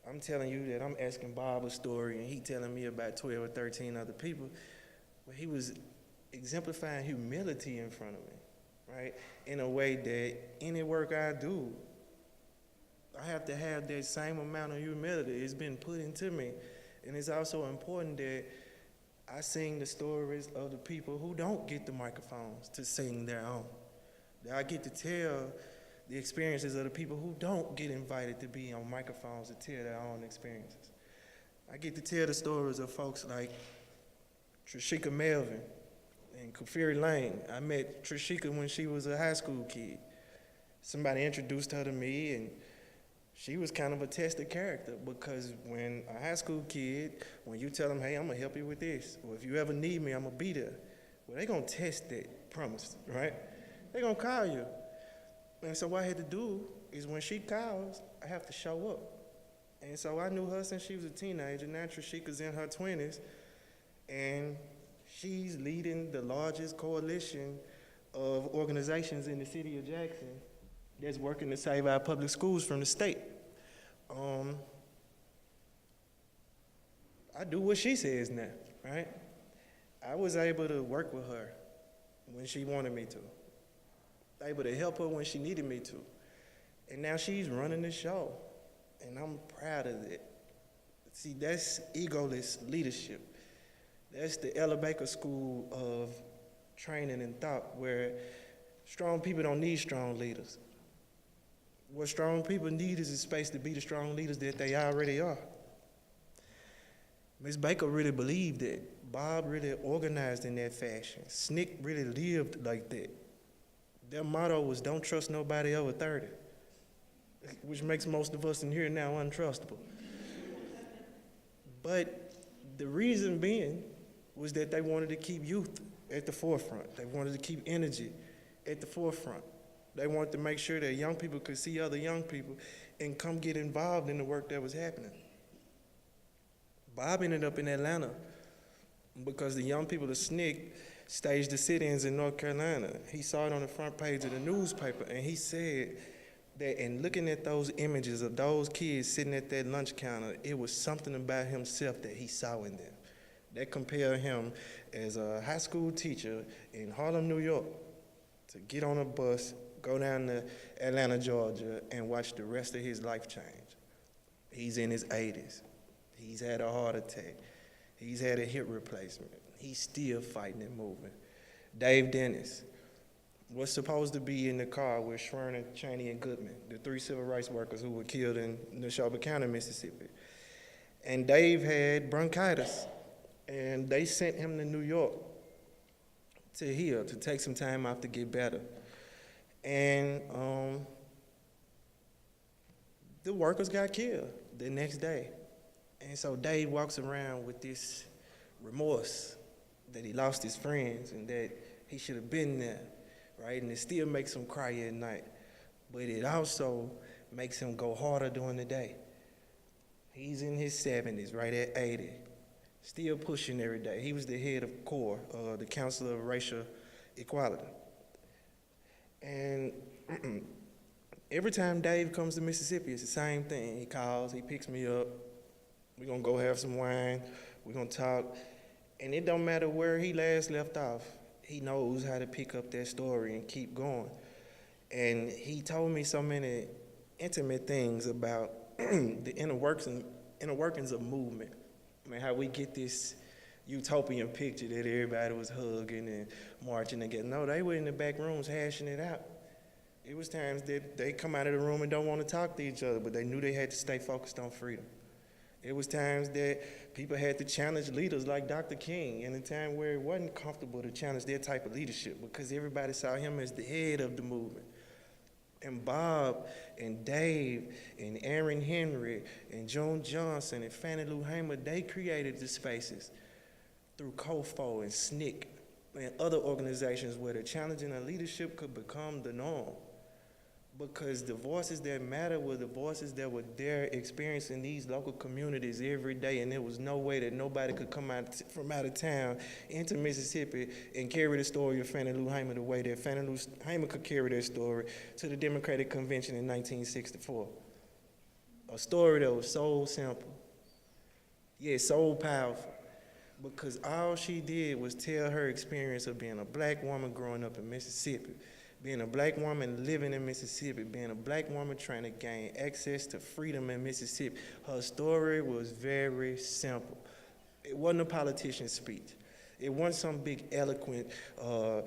I'm telling you that I'm asking Bob a story and he telling me about 12 or 13 other people, but he was exemplifying humility in front of me, right? In a way that any work I do, I have to have that same amount of humility. It's been put into me. And it's also important that I sing the stories of the people who don't get the microphones to sing their own. That I get to tell the experiences of the people who don't get invited to be on microphones to tell their own experiences. I get to tell the stories of folks like Trishika Melvin and Kafiri Lane. I met Trishika when she was a high school kid. Somebody introduced her to me, and she was kind of a tested character, because when a high school kid, when you tell them, hey, I'm gonna help you with this, or if you ever need me, I'm gonna be there, well, they gonna test that promise, right? They gonna call you. And so what I had to do is when she calls, I have to show up. And so I knew her since she was a teenager. Now Trishika's in her 20s, and she's leading the largest coalition of organizations in the city of Jackson that's working to save our public schools from the state. I do what she says now, right? I was able to work with her when she wanted me to, able to help her when she needed me to. And now she's running the show, and I'm proud of it. See, that's egoless leadership. That's the Ella Baker School of Training and Thought, where strong people don't need strong leaders. What strong people need is a space to be the strong leaders that they already are. Ms. Baker really believed that. Bob really organized in that fashion. SNCC really lived like that. Their motto was, don't trust nobody over 30, which makes most of us in here now untrustable. But the reason being was that they wanted to keep youth at the forefront. They wanted to keep energy at the forefront. They wanted to make sure that young people could see other young people and come get involved in the work that was happening. Bob ended up in Atlanta because the young people of SNCC staged the sit-ins in North Carolina. He saw it on the front page of the newspaper, and he said that in looking at those images of those kids sitting at that lunch counter, it was something about himself that he saw in them that compelled him as a high school teacher in Harlem, New York, to get on a bus, go down to Atlanta, Georgia, and watch the rest of his life change. He's in his 80s. He's had a heart attack. He's had a hip replacement. He's still fighting and moving. Dave Dennis was supposed to be in the car with Schwerner, Chaney, and Goodman, the 3 civil rights workers who were killed in Neshoba County, Mississippi. And Dave had bronchitis, and they sent him to New York to heal, to take some time off to get better. And the workers got killed the next day. And so Dave walks around with this remorse that he lost his friends and that he should have been there, right? And it still makes him cry at night. But it also makes him go harder during the day. He's in his 70s, right at 80, still pushing every day. He was the head of CORE, the Council of Racial Equality. And every time Dave comes to Mississippi, it's the same thing. He calls, he picks me up. We're gonna go have some wine. We're gonna talk. And it don't matter where he last left off. He knows how to pick up that story and keep going. And he told me so many intimate things about the inner workings of movement. I mean, how we get this utopian picture that everybody was hugging and marching together. No, they were in the back rooms hashing it out. It was times that they come out of the room and don't want to talk to each other, but they knew they had to stay focused on freedom. It was times that people had to challenge leaders like Dr. King in a time where it wasn't comfortable to challenge their type of leadership because everybody saw him as the head of the movement. And Bob and Dave and Aaron Henry and Joan Johnson and Fannie Lou Hamer, they created the spaces through COFO and SNCC and other organizations where the challenging of leadership could become the norm. Because the voices that matter were the voices that were there experiencing these local communities every day, and there was no way that nobody could come from out of town into Mississippi and carry the story of Fannie Lou Hamer the way that Fannie Lou Hamer could carry that story to the Democratic Convention in 1964. A story that was so simple, yet so powerful, because all she did was tell her experience of being a black woman growing up in Mississippi, being a black woman living in Mississippi, being a black woman trying to gain access to freedom in Mississippi. Her story was very simple. It wasn't a politician's speech. It wasn't some big eloquent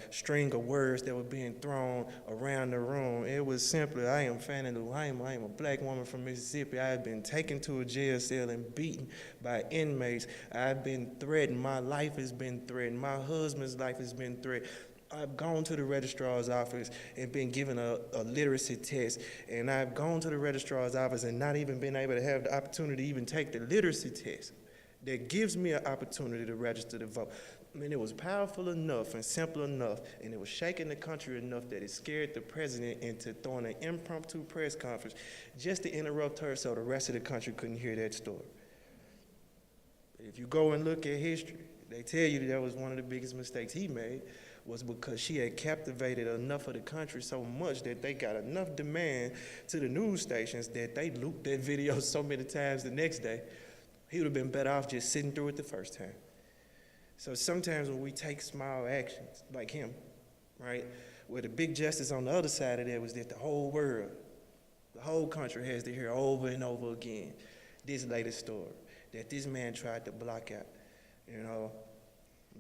string of words that were being thrown around the room. It was simply, I am Fannie Lou Hamer. I am a black woman from Mississippi. I have been taken to a jail cell and beaten by inmates. I've been threatened. My life has been threatened. My husband's life has been threatened. I've gone to the registrar's office and been given a literacy test, and I've gone to the registrar's office and not even been able to have the opportunity to even take the literacy test that gives me an opportunity to register to vote. I mean, it was powerful enough and simple enough, and it was shaking the country enough that it scared the president into throwing an impromptu press conference just to interrupt her so the rest of the country couldn't hear that story. But if you go and look at history, they tell you that was one of the biggest mistakes he made, was because she had captivated enough of the country so much that they got enough demand to the news stations that they looped that video so many times the next day. He would have been better off just sitting through it the first time. So sometimes when we take small actions, like him, right, where the big justice on the other side of that was that the whole world, the whole country has to hear over and over again this latest story that this man tried to block out, you know.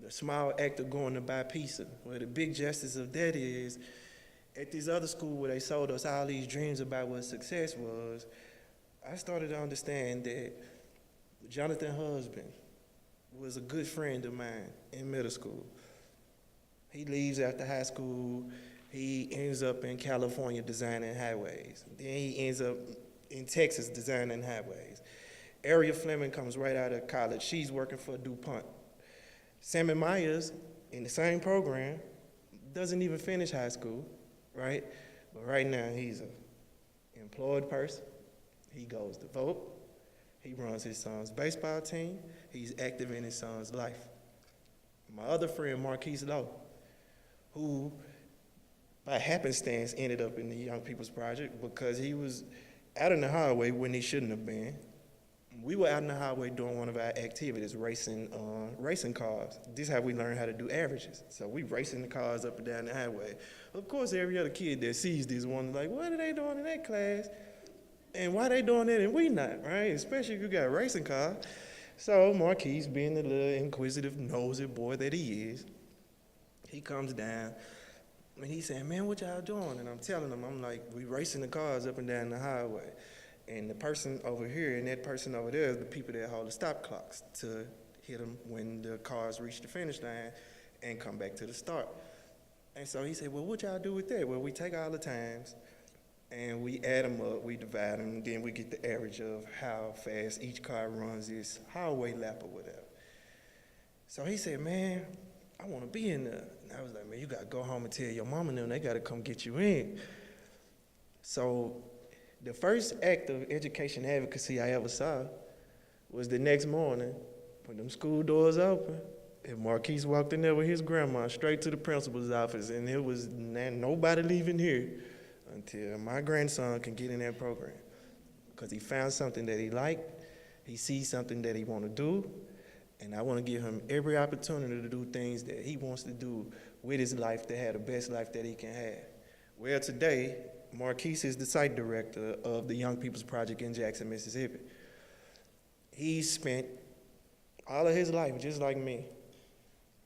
The small act of going to buy pizza, where the big justice of that is At this other school where they sold us all these dreams about what success was, I started to understand that Jonathan's husband was a good friend of mine in middle school. He leaves after high school. He ends up in California designing highways. Then he ends up in Texas designing highways. Aria Fleming comes right out of college. She's working for DuPont. Sammy Myers, in the same program, doesn't even finish high school, right? But right now, he's an employed person. He goes to vote. He runs his son's baseball team. He's active in his son's life. My other friend, Marquise Lowe, who by happenstance ended up in the Young People's Project because he was out in the highway when he shouldn't have been. We were out in the highway doing one of our activities, racing cars. This is how we learn how to do averages. So we racing the cars up and down the highway. Of course, every other kid that sees this one like, what are they doing in that class? And why they doing that and we not, right? Especially if you got a racing car. So Marquise, being the little inquisitive, nosy boy that he is, he comes down and he saying, man, what y'all doing? And I'm telling him, I'm like, we racing the cars up and down the highway. And the person over here and that person over there is the people that hold the stop clocks to hit them when the cars reach the finish line and come back to the start. And so he said, well, what y'all do with that? Well, we take all the times and we add them up, we divide them, and then we get the average of how fast each car runs this highway lap or whatever. So he said, man, I want to be in there. And I was like, man, you got to go home and tell your mama and them, they got to come get you in. So the first act of education advocacy I ever saw was the next morning when them school doors open and Marquise walked in there with his grandma straight to the principal's office, and it was nobody leaving here until my grandson can get in that program because he found something that he liked, he sees something that he want to do, and I want to give him every opportunity to do things that he wants to do with his life to have the best life that he can have. Well, today, Marquise is the site director of the Young People's Project in Jackson, Mississippi. He spent all of his life, just like me,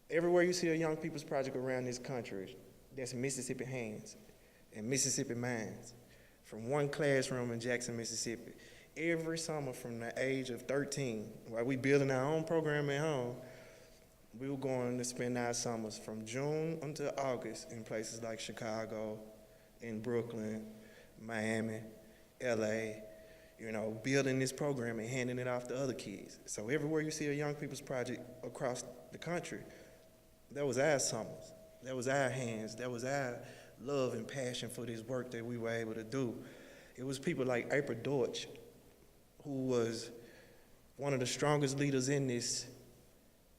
everywhere you see a Young People's Project around this country, that's Mississippi hands and Mississippi minds. From one classroom in Jackson, Mississippi, every summer from the age of 13, while we building our own program at home, we were going to spend our summers from June until August in places like Chicago, in Brooklyn, Miami, LA, building this program and handing it off to other kids. So everywhere you see a Young People's Project across the country, that was our summers, that was our hands, that was our love and passion for this work that we were able to do. It was people like April Deutsch, who was one of the strongest leaders in this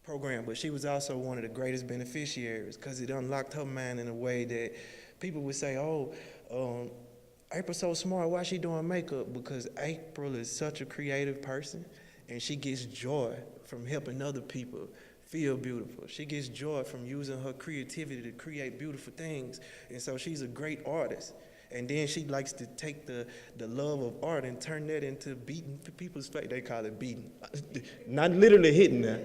program, but she was also one of the greatest beneficiaries because it unlocked her mind in a way that people would say, April's so smart, why is she doing makeup? Because April is such a creative person, and she gets joy from helping other people feel beautiful. She gets joy from using her creativity to create beautiful things, and so she's a great artist. And then she likes to take the love of art and turn that into beating people's face. They call it beating. Not literally hitting them.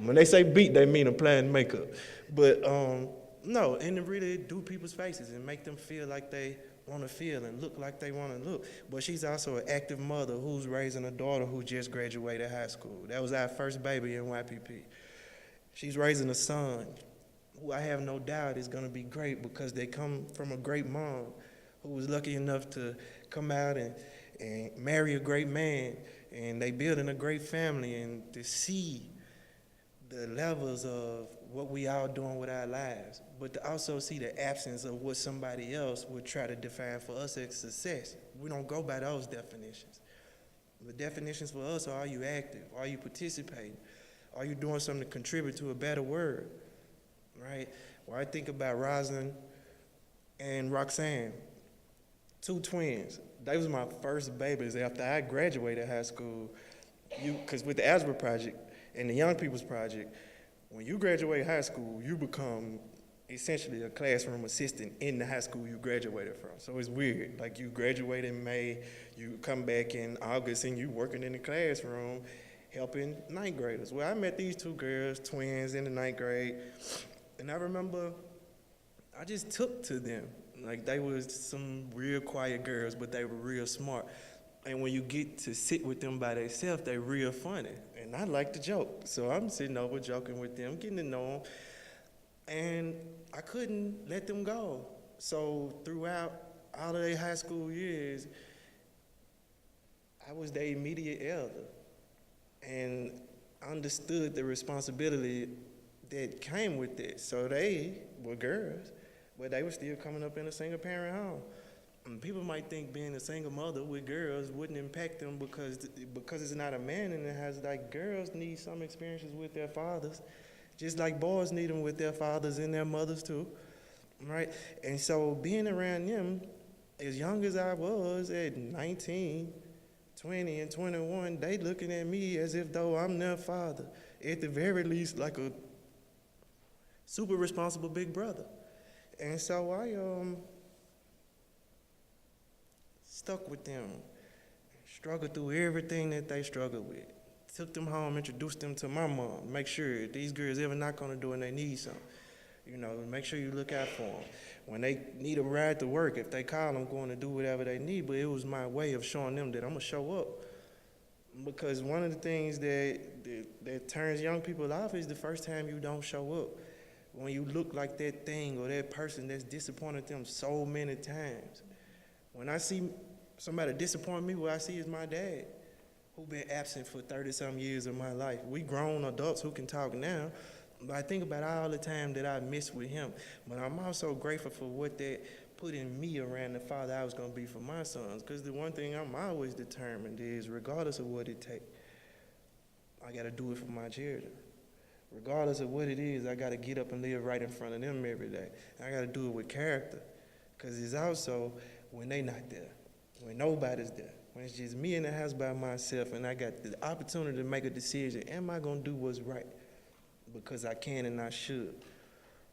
When they say beat, they mean applying makeup. But no, and to really do people's faces and make them feel like they want to feel and look like they want to look. But she's also an active mother who's raising a daughter who just graduated high school. That was our first baby in YPP. She's raising a son who I have no doubt is going to be great because they come from a great mom who was lucky enough to come out and marry a great man, and they building a great family, and to see the levels of what we all doing with our lives, but to also see the absence of what somebody else would try to define for us as success. We don't go by those definitions. The definitions for us are you active? Are you participating? Are you doing something to contribute to a better world? Right? When I think about Rosalind and Roxanne, two twins. They was my first babies after I graduated high school. Because with the Algebra Project and the Young People's Project, when you graduate high school, you become essentially a classroom assistant in the high school you graduated from. So it's weird. Like you graduate in May, you come back in August, and you working in the classroom helping ninth graders. Well, I met these two girls, twins in the ninth grade, and I remember I just took to them. Like, they was some real quiet girls, but they were real smart. And when you get to sit with them by themselves, they real funny. And I like to joke. So I'm sitting over joking with them, getting to know them. And I couldn't let them go. So throughout all of their high school years, I was their immediate elder. And understood the responsibility that came with it. So they were girls, but they were still coming up in a single parent home. And people might think being a single mother with girls wouldn't impact them because it's not a man in the house. Like, girls need some experiences with their fathers, just like boys need them with their fathers and their mothers too, right? And so being around them, as young as I was at 19, 20, and 21, they looking at me as if though I'm their father, at the very least like a super responsible big brother. And so I stuck with them, struggled through everything that they struggled with. Took them home, introduced them to my mom, make sure if these girls ever knock on the door and they need something, you know, make sure you look out for them. When they need a ride to work, if they call, I'm going to do whatever they need, but it was my way of showing them that I'm going to show up. Because one of the things that turns young people off is the first time you don't show up. When you look like that thing or that person that's disappointed them so many times. When I see somebody disappoint me, what I see is my dad, who been absent for 30-some years of my life. We grown adults who can talk now, but I think about all the time that I missed with him. But I'm also grateful for what that put in me around the father I was going to be for my sons. Because the one thing I'm always determined is, regardless of what it takes, I got to do it for my children. Regardless of what it is, I got to get up and live right in front of them every day. I got to do it with character. Because it's also when they not there, when nobody's there, when it's just me in the house by myself and I got the opportunity to make a decision, am I going to do what's right because I can and I should?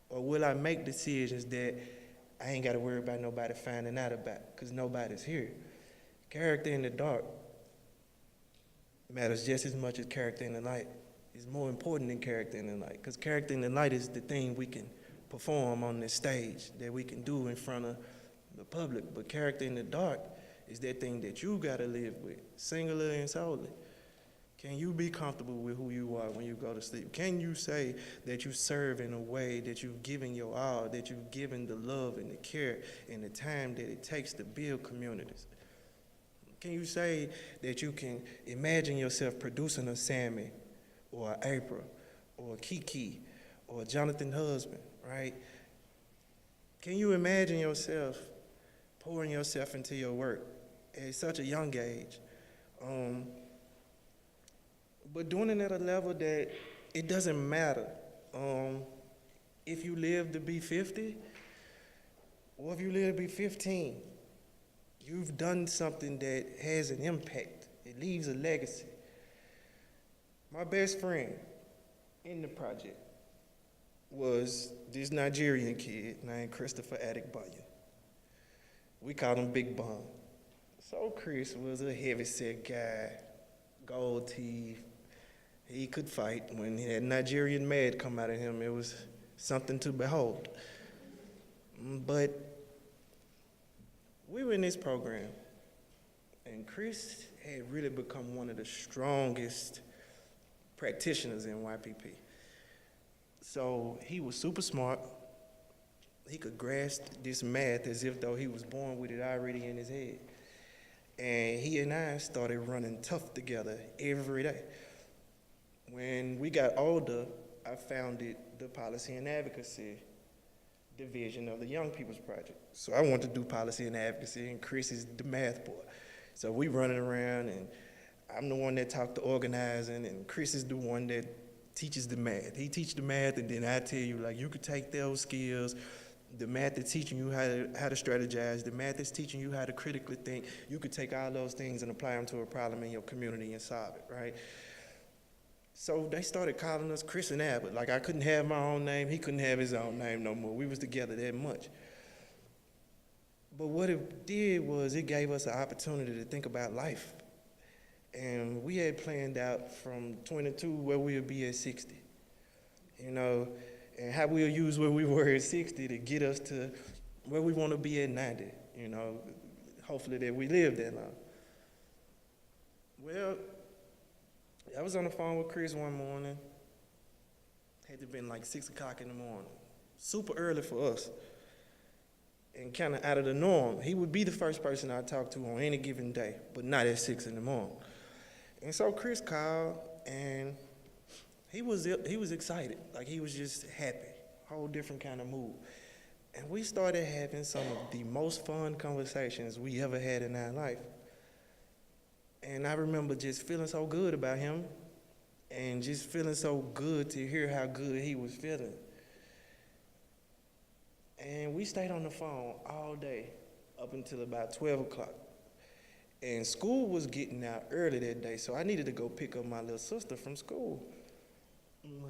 Or will I make decisions that I ain't got to worry about nobody finding out about because nobody's here? Character in the dark matters just as much as character in the light. It's more important than character in the light, because character in the light is the thing we can perform on this stage, that we can do in front of the public. But character in the dark is that thing that you got to live with, singularly and solely. Can you be comfortable with who you are when you go to sleep? Can you say that you serve in a way that you've given your all, that you've given the love and the care and the time that it takes to build communities? Can you say that you can imagine yourself producing a Sammy or an April or a Kiki or a Jonathan husband, right? Can you imagine yourself pouring yourself into your work at such a young age? But doing it at a level that it doesn't matter if you live to be 50 or if you live to be 15. You've done something that has an impact. It leaves a legacy. My best friend in the project was this Nigerian kid named Christopher Adikbanya. We called him Big Bun. So Chris was a heavyset guy, gold teeth. He could fight. When that Nigerian mad come out of him, it was something to behold. But we were in this program, and Chris had really become one of the strongest practitioners in YPP. So he was super smart. He could grasp this math as if though he was born with it already in his head. And he and I started running tough together every day. When we got older, I founded the Policy and Advocacy division of the Young People's Project. So I wanted to do policy and advocacy, and Chris is the math boy. So we running around, and I'm the one that talked to organizing, and Chris is the one that teaches the math. He teaches the math, and then I tell you, like, you could take those skills, the math is teaching you how to strategize, the math is teaching you how to critically think. You could take all those things and apply them to a problem in your community and solve it, right? So they started calling us Chris and Abbott. Like, I couldn't have my own name, he couldn't have his own name no more. We was together that much. But what it did was it gave us an opportunity to think about life. And we had planned out from 22 where we'll be at 60, you know, and how we'll use where we were at 60 to get us to where we want to be at 90, you know, hopefully that we live that long. Well, I was on the phone with Chris one morning. Had to have been like 6 o'clock in the morning. Super early for us. And kind of out of the norm. He would be the first person I talk to on any given day, but not at 6 in the morning. And so Chris called, and he was excited. Like, he was just happy. Whole different kind of mood. And we started having some of the most fun conversations we ever had in our life. And I remember just feeling so good about him and just feeling so good to hear how good he was feeling. And we stayed on the phone all day up until about 12 o'clock. And school was getting out early that day, so I needed to go pick up my little sister from school.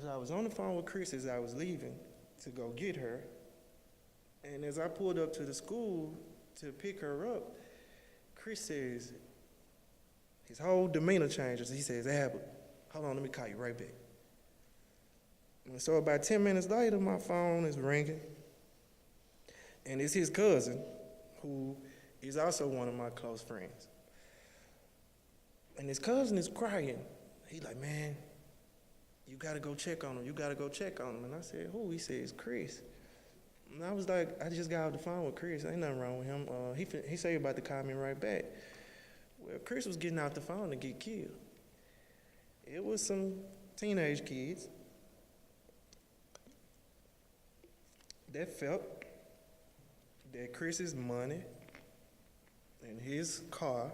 So I was on the phone with Chris as I was leaving to go get her. And as I pulled up to the school to pick her up, Chris says, his whole demeanor changes. He says, Albert, hold on, let me call you right back. And so about 10 minutes later, my phone is ringing. And it's his cousin, who is also one of my close friends. And his cousin is crying. He's like, man, you gotta go check on him. You gotta go check on him. And I said, who? He said, it's Chris. And I was like, I just got off the phone with Chris. Ain't nothing wrong with him. He said he about to call me right back. Well, Chris was getting out the phone to get killed. It was some teenage kids that felt that Chris's money and his car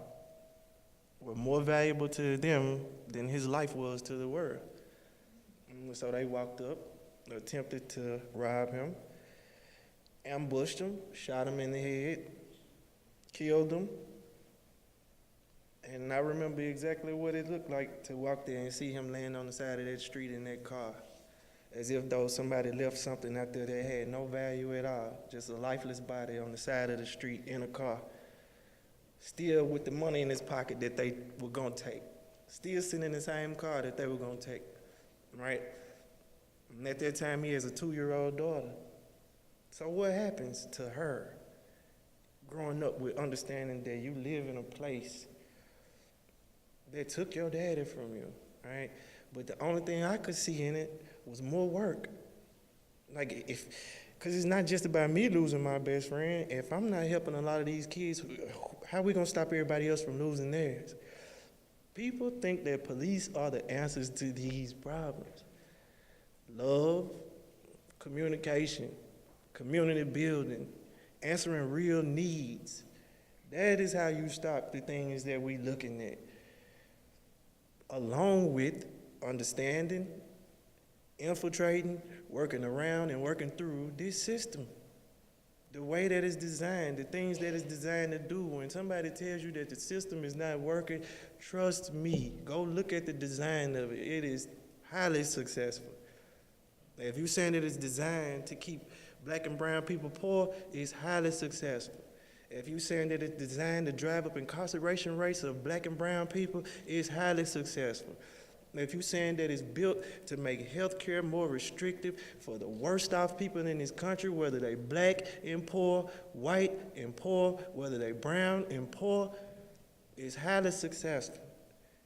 were more valuable to them than his life was to the world. And so they walked up, attempted to rob him, ambushed him, shot him in the head, killed him. And I remember exactly what it looked like to walk there and see him laying on the side of that street in that car, as if though somebody left something out there that had no value at all, just a lifeless body on the side of the street in a car, still with the money in his pocket that they were gonna take, still sitting in the same car that they were gonna take, right? And at that time, he has a 2-year-old daughter. So what happens to her growing up with understanding that you live in a place that took your daddy from you, right? But the only thing I could see in it was more work. Like, because it's not just about me losing my best friend. If I'm not helping a lot of these kids, how are we gonna stop everybody else from losing theirs? People think that police are the answers to these problems. Love, communication, community building, answering real needs. That is how you stop the things that we looking at. Along with understanding, infiltrating, working around, and working through this system. The way that it's designed, the things that it's designed to do. When somebody tells you that the system is not working, trust me, go look at the design of it. It is highly successful. If you're saying that it's designed to keep black and brown people poor, it's highly successful. If you're saying that it's designed to drive up incarceration rates of black and brown people, it's highly successful. If you're saying that it's built to make health care more restrictive for the worst off people in this country, whether they black and poor, white and poor, whether they brown and poor, it's highly successful.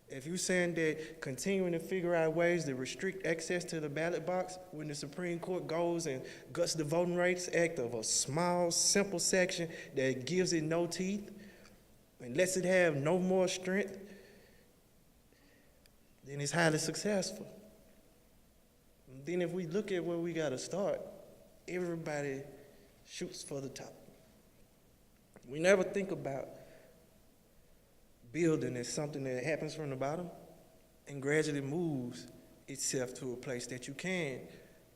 If you're saying that continuing to figure out ways to restrict access to the ballot box when the Supreme Court goes and guts the Voting Rights Act of a small, simple section that gives it no teeth and lets it have no more strength, then it's highly successful. And then if we look at where we gotta start, everybody shoots for the top. We never think about building as something that happens from the bottom and gradually moves itself to a place that you can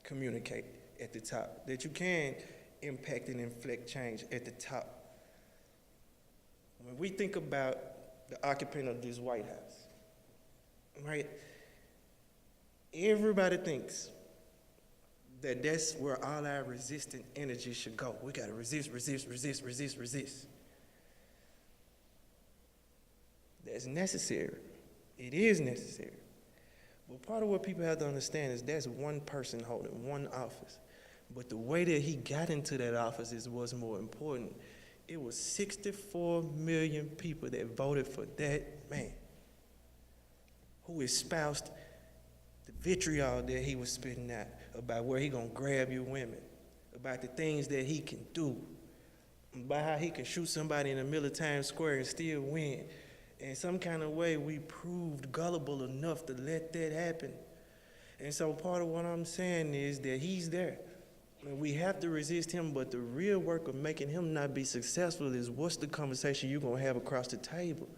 communicate at the top, that you can impact and inflect change at the top. When we think about the occupant of this White House, right, everybody thinks that that's where all our resistant energy should go. We gotta resist, resist, resist, resist, resist. That's necessary. It is necessary. But part of what people have to understand is that's one person holding one office. But the way that he got into that office is what's more important. It was 64 million people that voted for that man who espoused the vitriol that he was spitting out about where he gonna grab your women, about the things that he can do, about how he can shoot somebody in the middle of Times Square and still win. In some kind of way, we proved gullible enough to let that happen. And so part of what I'm saying is that he's there. And we have to resist him, but the real work of making him not be successful is what's the conversation you're gonna have across the table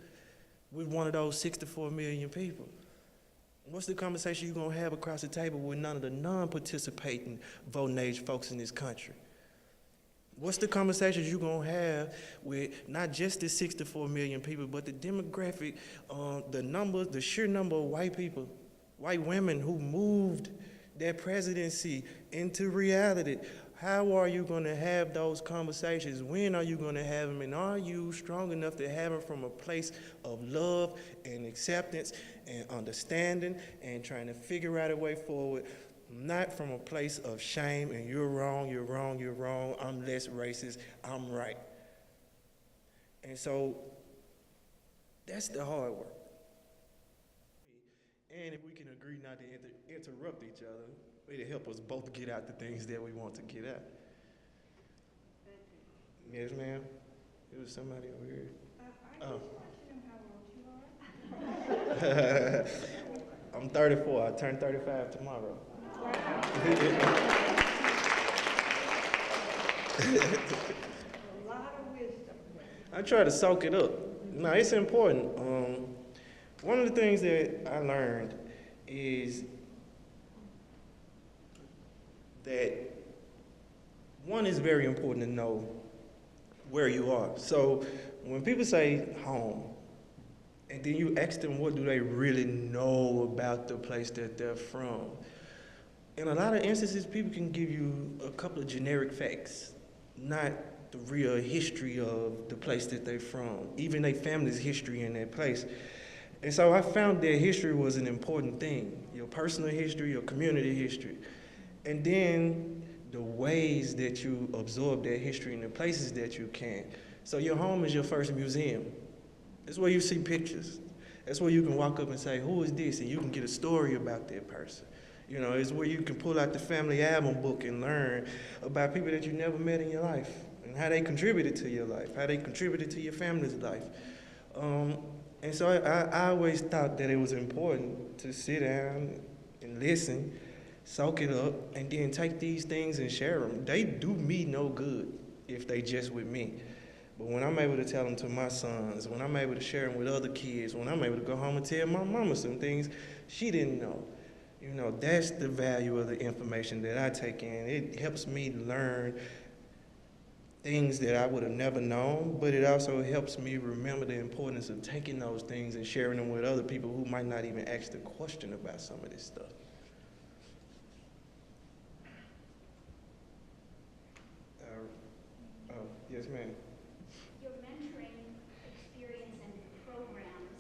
with one of those 64 million people? What's the conversation you're gonna have across the table with none of the non-participating voting age folks in this country? What's the conversations you're gonna have with not just the 64 million people, but the demographic, the sheer number of white people, white women who moved their presidency into reality? How are you gonna have those conversations? When are you gonna have them? And are you strong enough to have them from a place of love and acceptance and understanding and trying to figure out a way forward? Not from a place of shame and you're wrong, you're wrong, you're wrong, I'm less racist, I'm right. And so that's the hard work. And if we can agree not to interrupt each other, it'll help us both get out the things that we want to get out. Yes, ma'am? It was somebody over here. I just want to know how old you are. I'm 34. I turn 35 tomorrow. A lot of wisdom. I try to soak it up. No, it's important. One of the things that I learned is that one is very important to know where you are. So when people say home, and then you ask them what do they really know about the place that they're from, in a lot of instances, people can give you a couple of generic facts, not the real history of the place that they're from, even their family's history in that place. And so I found that history was an important thing, your personal history, your community history. And then the ways that you absorb that history in the places that you can. So your home is your first museum. It's where you see pictures. That's where you can walk up and say, who is this? And you can get a story about that person. You know, it's where you can pull out the family album book and learn about people that you never met in your life and how they contributed to your life, how they contributed to your family's life. And so I always thought that it was important to sit down and listen, soak it up, and then take these things and share them. They do me no good if they just with me. But when I'm able to tell them to my sons, when I'm able to share them with other kids, when I'm able to go home and tell my mama some things she didn't know, you know, that's the value of the information that I take in. It helps me learn things that I would have never known, but it also helps me remember the importance of taking those things and sharing them with other people who might not even ask the question about some of this stuff. Yes, ma'am. Your mentoring experience and programs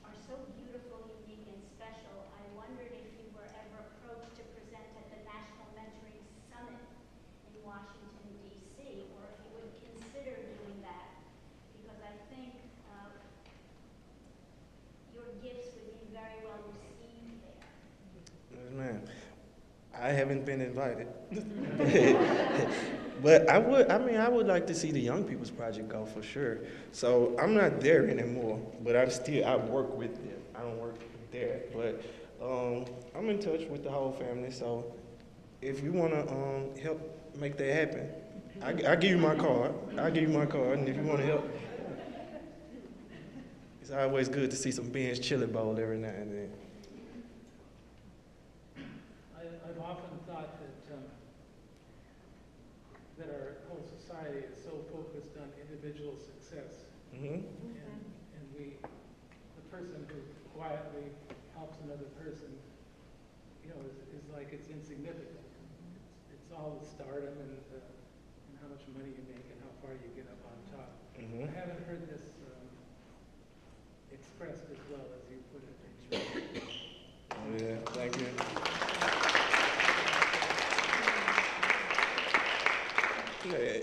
are so beautiful, unique, and special. I wondered if you were ever approached to present at the National Mentoring Summit in Washington, D.C., or if you would consider doing that, because I think your gifts would be very well received there. Yes, ma'am. I haven't been invited. But I would like to see the Young People's Project go for sure. So I'm not there anymore, but I work with them. I don't work there, but I'm in touch with the whole family. So if you want to help make that happen, I'll give you my card. And if you want to help, it's always good to see some Ben's Chili Bowl every now and then. I've often thought that our whole society is so focused on individual success, Mm-hmm. and the person who quietly helps another person, you know, is like it's insignificant. It's all the stardom and how much money you make and how far you get up on top. Mm-hmm. I haven't heard this expressed as well as you put it. Oh, yeah, thank you.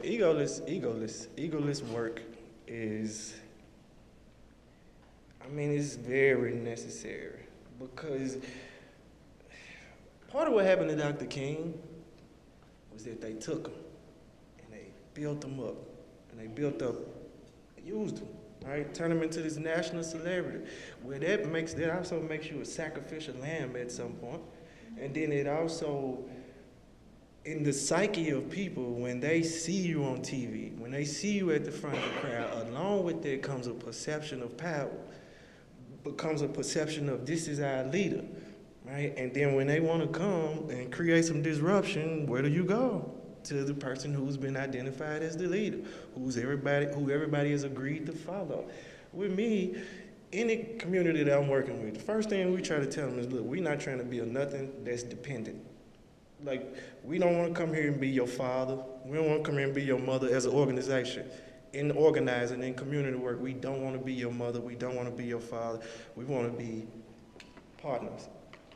egoless work is, I mean, it's very necessary because part of what happened to Dr. King was that they took him and they built him up and they used him, right? Turned him into this national celebrity. Where that also makes you a sacrificial lamb at some point. And then it also, in the psyche of people, when they see you on TV, when they see you at the front of the crowd, along with that comes a perception of power, becomes a perception of this is our leader, right? And then when they want to come and create some disruption, where do you go? To the person who's been identified as the leader, who everybody has agreed to follow. With me, any community that I'm working with, the first thing we try to tell them is, look, we're not trying to build nothing that's dependent. Like, we don't want to come here and be your father. We don't want to come here and be your mother as an organization. In organizing, in community work, we don't want to be your mother. We don't want to be your father. We want to be partners.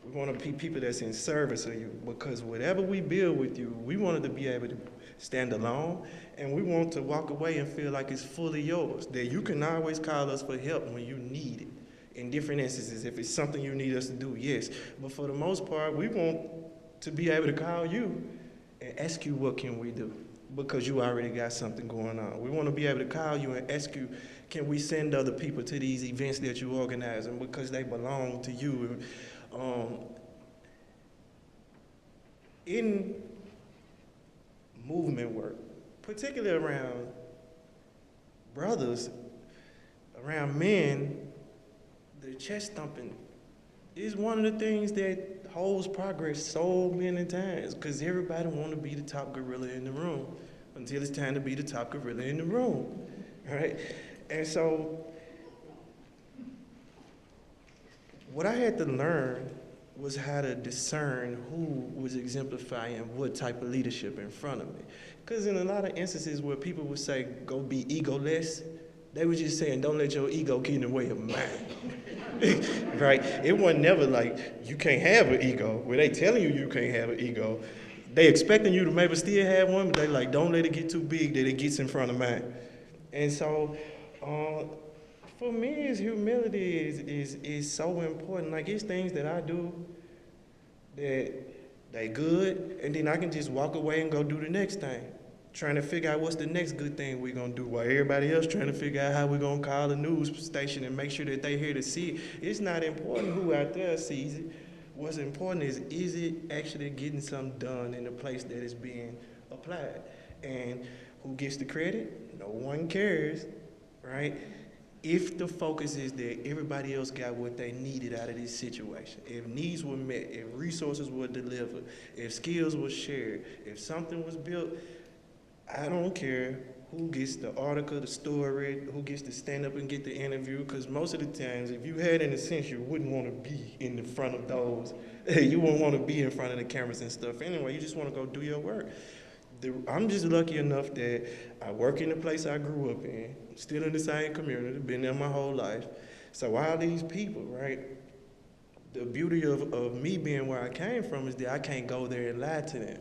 We want to be people that's in service of you, because whatever we build with you, we wanted to be able to stand alone, and we want to walk away and feel like it's fully yours, that you can always call us for help when you need it. In different instances, if it's something you need us to do, yes. But for the most part, we want to be able to call you and ask you what can we do, because you already got something going on. We want to be able to call you and ask you, can we send other people to these events that you organize, and because they belong to you. In movement work, particularly around brothers, around men, the chest thumping is one of the things that holds progress so many times, because everybody want to be the top gorilla in the room until it's time to be the top gorilla in the room, right? And so what I had to learn was how to discern who was exemplifying what type of leadership in front of me. Because in a lot of instances where people would say, go be egoless, they were just saying, don't let your ego get in the way of mine, right? It wasn't never like, you can't have an ego. Where they telling you can't have an ego, they expecting you to maybe still have one, but they like, don't let it get too big that it gets in front of mine. And so, for me, humility is so important. Like, it's things that I do that they good, and then I can just walk away and go do the next thing, trying to figure out what's the next good thing we're gonna do, while everybody else trying to figure out how we're gonna call the news station and make sure that they here to see it. It's not important who out there sees it. What's important is it actually getting something done in the place that it's being applied? And who gets the credit? No one cares, right? If the focus is that everybody else got what they needed out of this situation, if needs were met, if resources were delivered, if skills were shared, if something was built, I don't care who gets the article, the story, who gets to stand up and get the interview, because most of the times, if you had in a sense, you wouldn't want to be in the front of those. You wouldn't want to be in front of the cameras and stuff anyway. You just want to go do your work. I'm just lucky enough that I work in the place I grew up in, still in the same community, been there my whole life. So all these people, right, the beauty of me being where I came from is that I can't go there and lie to them.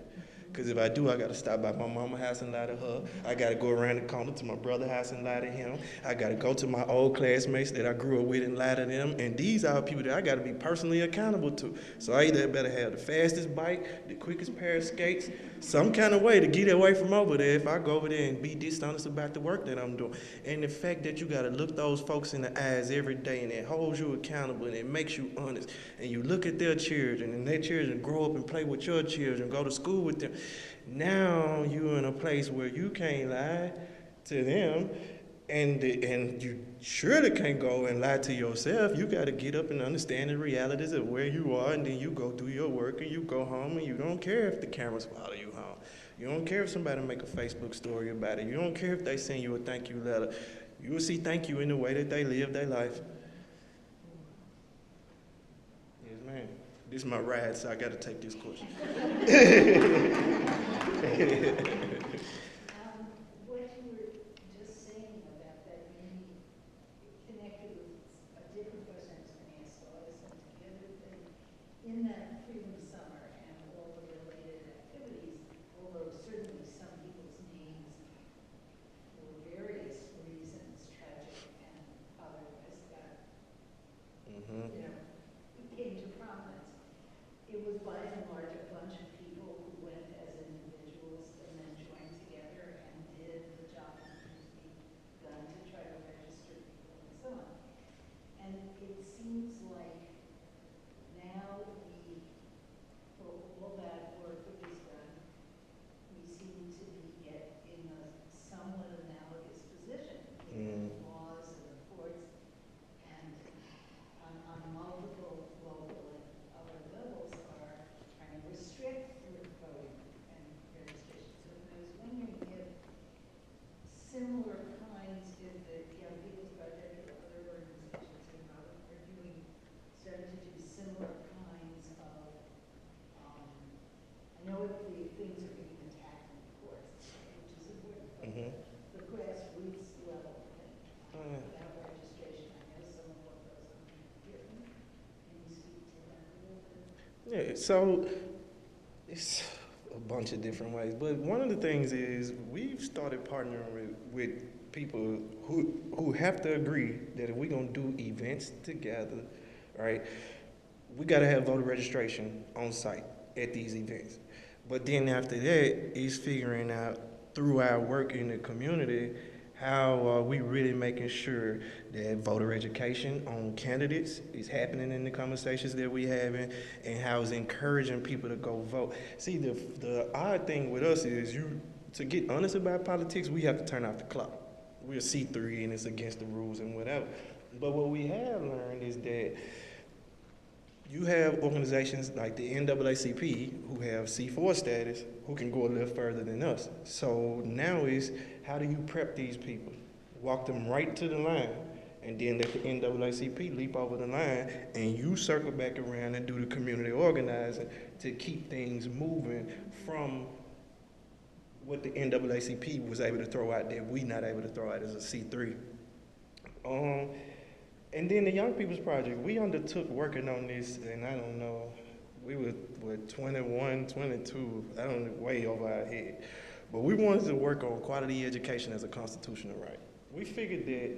Because if I do, I got to stop by my mama's house and lie to her. I got to go around the corner to my brother's house and lie to him. I got to go to my old classmates that I grew up with and lie to them. And these are people that I got to be personally accountable to. So I either better have the fastest bike, the quickest pair of skates, some kind of way to get away from over there if I go over there and be dishonest about the work that I'm doing. And the fact that you got to look those folks in the eyes every day, and it holds you accountable and it makes you honest. And you look at their children, and their children grow up and play with your children, go to school with them. Now you're in a place where you can't lie to them, and you surely can't go and lie to yourself. You got to get up and understand the realities of where you are, and then you go do your work, and you go home, and you don't care if the cameras follow you home. You don't care if somebody make a Facebook story about it. You don't care if they send you a thank you letter. You will see thank you in the way that they live their life. Yes, ma'am. This is my ride, so I got to take this question. What you were just saying about that being connected with a different question I was going to ask, so I listened to the other thing. In that Freedom Summer and all the related activities, although certainly some people's names Yeah, so it's a bunch of different ways, but one of the things is we've started partnering with people who have to agree that if we're gonna do events together, right, we gotta have voter registration on site at these events. But then after that, it's figuring out through our work in the community, how are we really making sure that voter education on candidates is happening in the conversations that we having, and how is encouraging people to go vote. See, the odd thing with us is to get honest about politics, we have to turn off the clock. We're C3 and it's against the rules and whatever. But what we have learned is that you have organizations like the NAACP who have C4 status who can go a little further than us. So now is, how do you prep these people? Walk them right to the line, and then let the NAACP leap over the line, and you circle back around and do the community organizing to keep things moving from what the NAACP was able to throw out there, we not able to throw out as a C3. And then the Young People's Project, we undertook working on this, and I don't know, we were 21, 22, I don't know, way over our head. But we wanted to work on quality education as a constitutional right. We figured that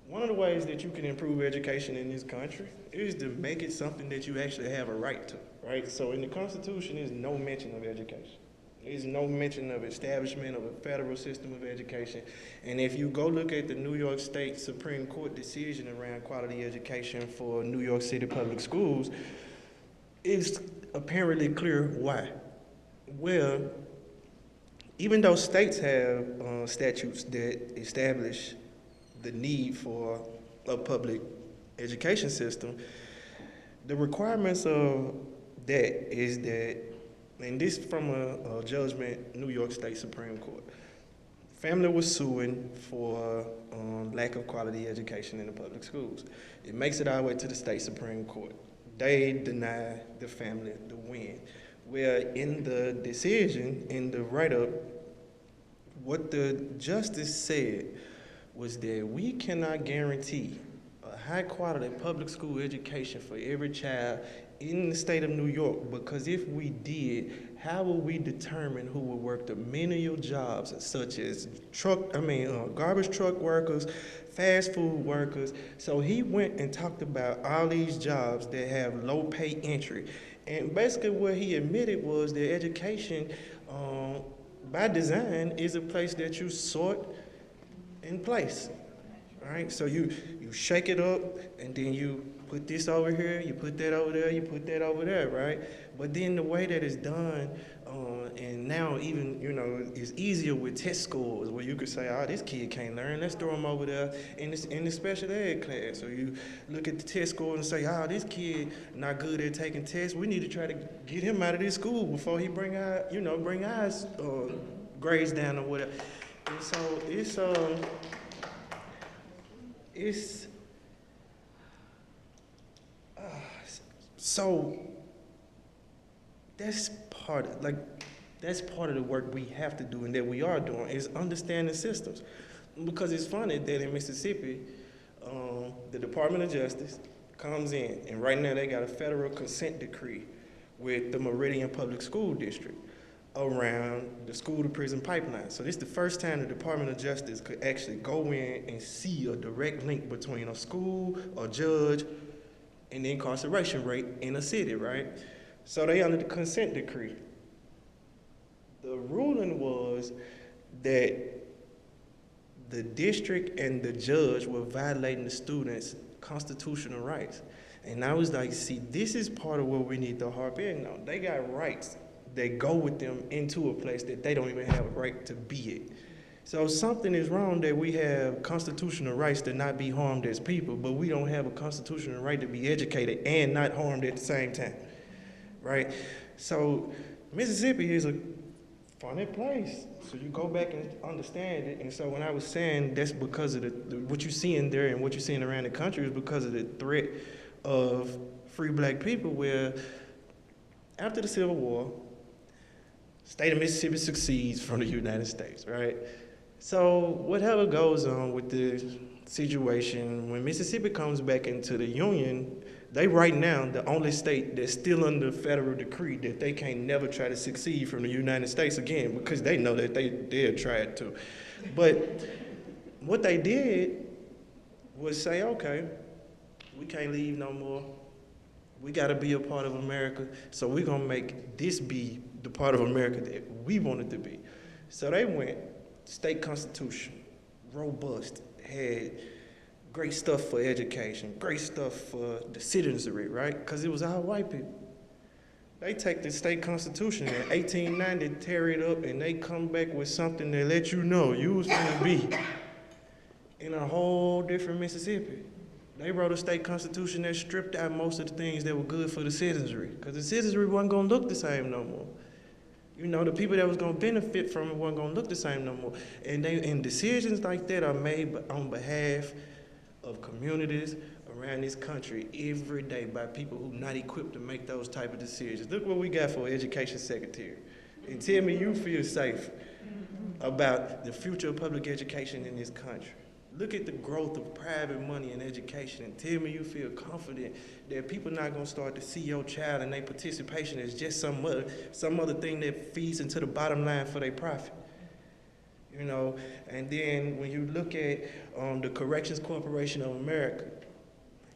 one of the ways that you can improve education in this country is to make it something that you actually have a right to, right? So in the Constitution, there's no mention of education. There's no mention of establishment of a federal system of education. And if you go look at the New York State Supreme Court decision around quality education for New York City public schools, it's apparently clear why. Well, even though states have statutes that establish the need for a public education system, the requirements of that is that, and this from a judgment, New York State Supreme Court. Family was suing for lack of quality education in the public schools. It makes it all the way to the state Supreme Court. They deny the family the win. Where in the decision, in the write-up, what the justice said was that we cannot guarantee a high quality public school education for every child in the state of New York, because if we did, how will we determine who will work the menial jobs such as garbage truck workers, fast food workers? So he went and talked about all these jobs that have low pay entry. And basically what he admitted was that education, by design, is a place that you sort in place. All right, so you shake it up, and then you put this over here, you put that over there, you put that over there, right? But then the way that it's done, and now even, it's easier with test scores where you could say, oh, this kid can't learn, let's throw him over there in the special ed class. So you look at the test score and say, oh, this kid not good at taking tests, we need to try to get him out of this school before he bring our grades down or whatever. And so so that's part of the work we have to do and that we are doing, is understanding systems. Because it's funny that in Mississippi, the Department of Justice comes in, and right now they got a federal consent decree with the Meridian Public School District around the school to prison pipeline. So this is the first time the Department of Justice could actually go in and see a direct link between a school, a judge, and the incarceration rate in a city, right? So they under the consent decree. The ruling was that the district and the judge were violating the students' constitutional rights. And I was like, see, this is part of what we need to harp in on. They got rights that go with them into a place that they don't even have a right to be at. So something is wrong that we have constitutional rights to not be harmed as people, but we don't have a constitutional right to be educated and not harmed at the same time, right? So Mississippi is a funny place. So you go back and understand it. And so when I was saying that's because of what you're seeing there and what you're seeing around the country is because of the threat of free black people, where after the Civil War, state of Mississippi succeeds from the United States, right? So whatever goes on with the situation, when Mississippi comes back into the Union, They right now the only state that's still under federal decree that they can't never try to succeed from the United States again, because they know that they'll try it too. But what they did was say, okay, we can't leave no more. We gotta be a part of America, so we're gonna make this be the part of America that we want it to be. So they went, state constitution, robust, had great stuff for education, great stuff for the citizenry, right? Because it was all white people. They take the state constitution in 1890, tear it up, and they come back with something that let you know you was gonna be in a whole different Mississippi. They wrote a state constitution that stripped out most of the things that were good for the citizenry, because the citizenry wasn't gonna look the same no more. You know, the people that was gonna benefit from it wasn't gonna look the same no more. And decisions like that are made on behalf of communities around this country every day by people who are not equipped to make those type of decisions. Look what we got for an education secretary. And tell me you feel safe about the future of public education in this country. Look at the growth of private money in education and tell me you feel confident that people not gonna start to see your child and their participation as just some other thing that feeds into the bottom line for their profit. You know, and then when you look at the Corrections Corporation of America,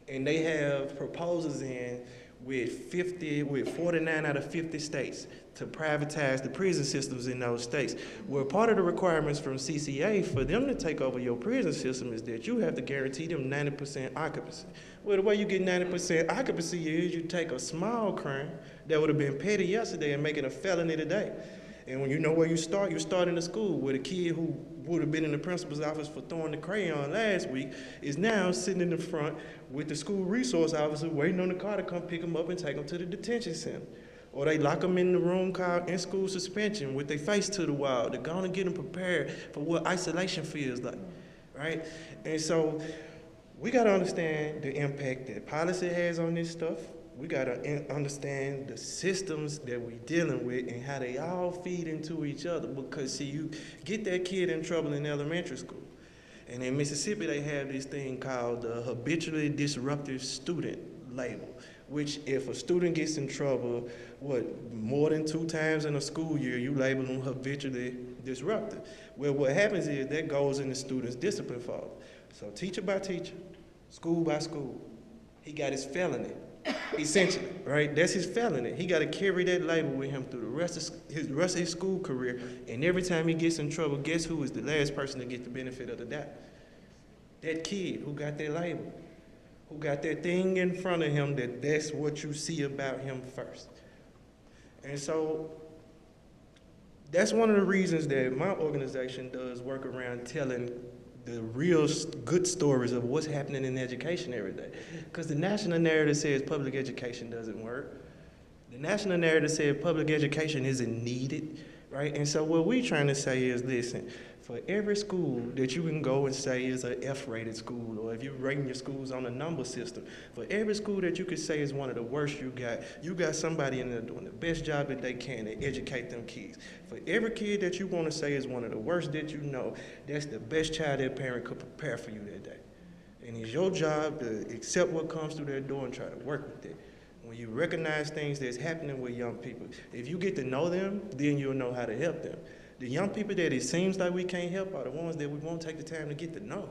and they have proposals in with 49 out of 50 states to privatize the prison systems in those states. Well, part of the requirements from CCA for them to take over your prison system is that you have to guarantee them 90% occupancy. Well, the way you get 90% occupancy is you take a small crime that would have been petty yesterday and make it a felony today. And when you know where you start in the school where the kid who would have been in the principal's office for throwing the crayon last week is now sitting in the front with the school resource officer waiting on the car to come pick them up and take them to the detention center. Or they lock them in the room called in-school suspension with their face to the wall. They're going to get them prepared for what isolation feels like, right? And so we got to understand the impact that policy has on this stuff. We got to understand the systems that we're dealing with and how they all feed into each other. Because, see, you get that kid in trouble in elementary school. And in Mississippi, they have this thing called the habitually disruptive student label, which if a student gets in trouble, more than 2 times in a school year, you label them habitually disruptive. Well, what happens is that goes in the student's discipline file. So teacher by teacher, school by school, he got his felony. Essentially, right? That's his felony. He got to carry that label with him through the rest of his school career. And every time he gets in trouble, guess who is the last person to get the benefit of the doubt? That kid who got that label, who got that thing in front of him that's what you see about him first. And so that's one of the reasons that my organization does work around telling the real good stories of what's happening in education every day. Because the national narrative says public education doesn't work. The national narrative says public education isn't needed, right? And so what we're trying to say is, listen, for every school that you can go and say is an F-rated school, or if you're rating your schools on a number system, for every school that you could say is one of the worst you got somebody in there doing the best job that they can to educate them kids. For every kid that you want to say is one of the worst that you know, that's the best child that parent could prepare for you that day. And it's your job to accept what comes through that door and try to work with it. When you recognize things that's happening with young people, if you get to know them, then you'll know how to help them. The young people that it seems like we can't help are the ones that we won't take the time to get to know.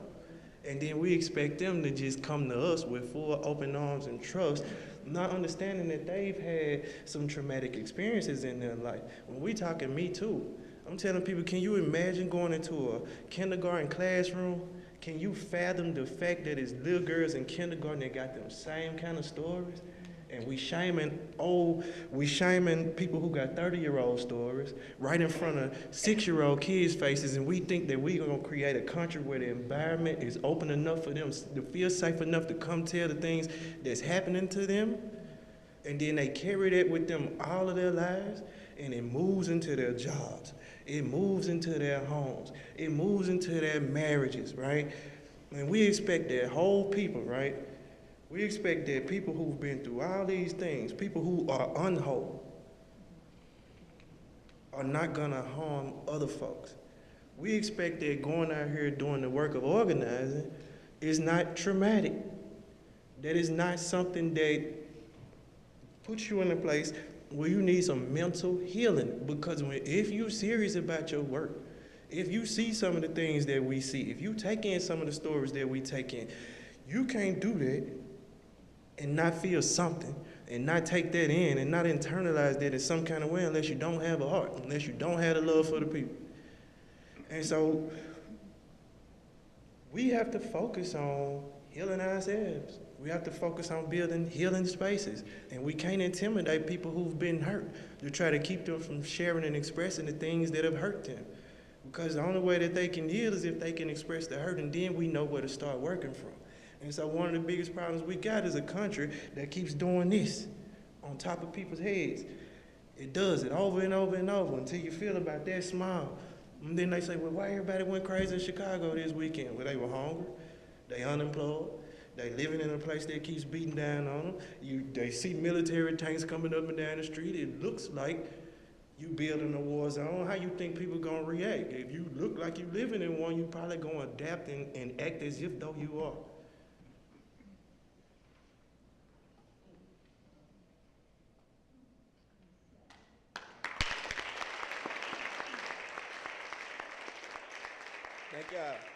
And then we expect them to just come to us with full open arms and trust, not understanding that they've had some traumatic experiences in their life. When we talking Me Too, I'm telling people, can you imagine going into a kindergarten classroom? Can you fathom the fact that it's little girls in kindergarten that got them same kind of stories? And we shaming people who got 30-year-old stories right in front of 6-year-old kids' faces, and we think that we're gonna create a country where the environment is open enough for them to feel safe enough to come tell the things that's happening to them, and then they carry that with them all of their lives, and it moves into their jobs, it moves into their homes, it moves into their marriages, right? And we expect that whole people, right? We expect that people who've been through all these things, people who are unwhole, are not gonna harm other folks. We expect that going out here doing the work of organizing is not traumatic. That is not something that puts you in a place where you need some mental healing. Because if you're serious about your work, if you see some of the things that we see, if you take in some of the stories that we take in, you can't do that and not feel something and not take that in and not internalize that in some kind of way unless you don't have a heart, unless you don't have a love for the people. And so we have to focus on healing ourselves. We have to focus on building healing spaces. And we can't intimidate people who've been hurt to try to keep them from sharing and expressing the things that have hurt them. Because the only way that they can heal is if they can express the hurt, and then we know where to start working from. And so one of the biggest problems we got is a country that keeps doing this on top of people's heads. It does it over and over and over until you feel about that small. And then they say, well, why everybody went crazy in Chicago this weekend? Well, they were hungry, they unemployed, they living in a place that keeps beating down on them. They see military tanks coming up and down the street. It looks like you building a war zone. How you think people gonna react? If you look like you living in one, you probably gonna adapt and act as if though you are. Thank y'all.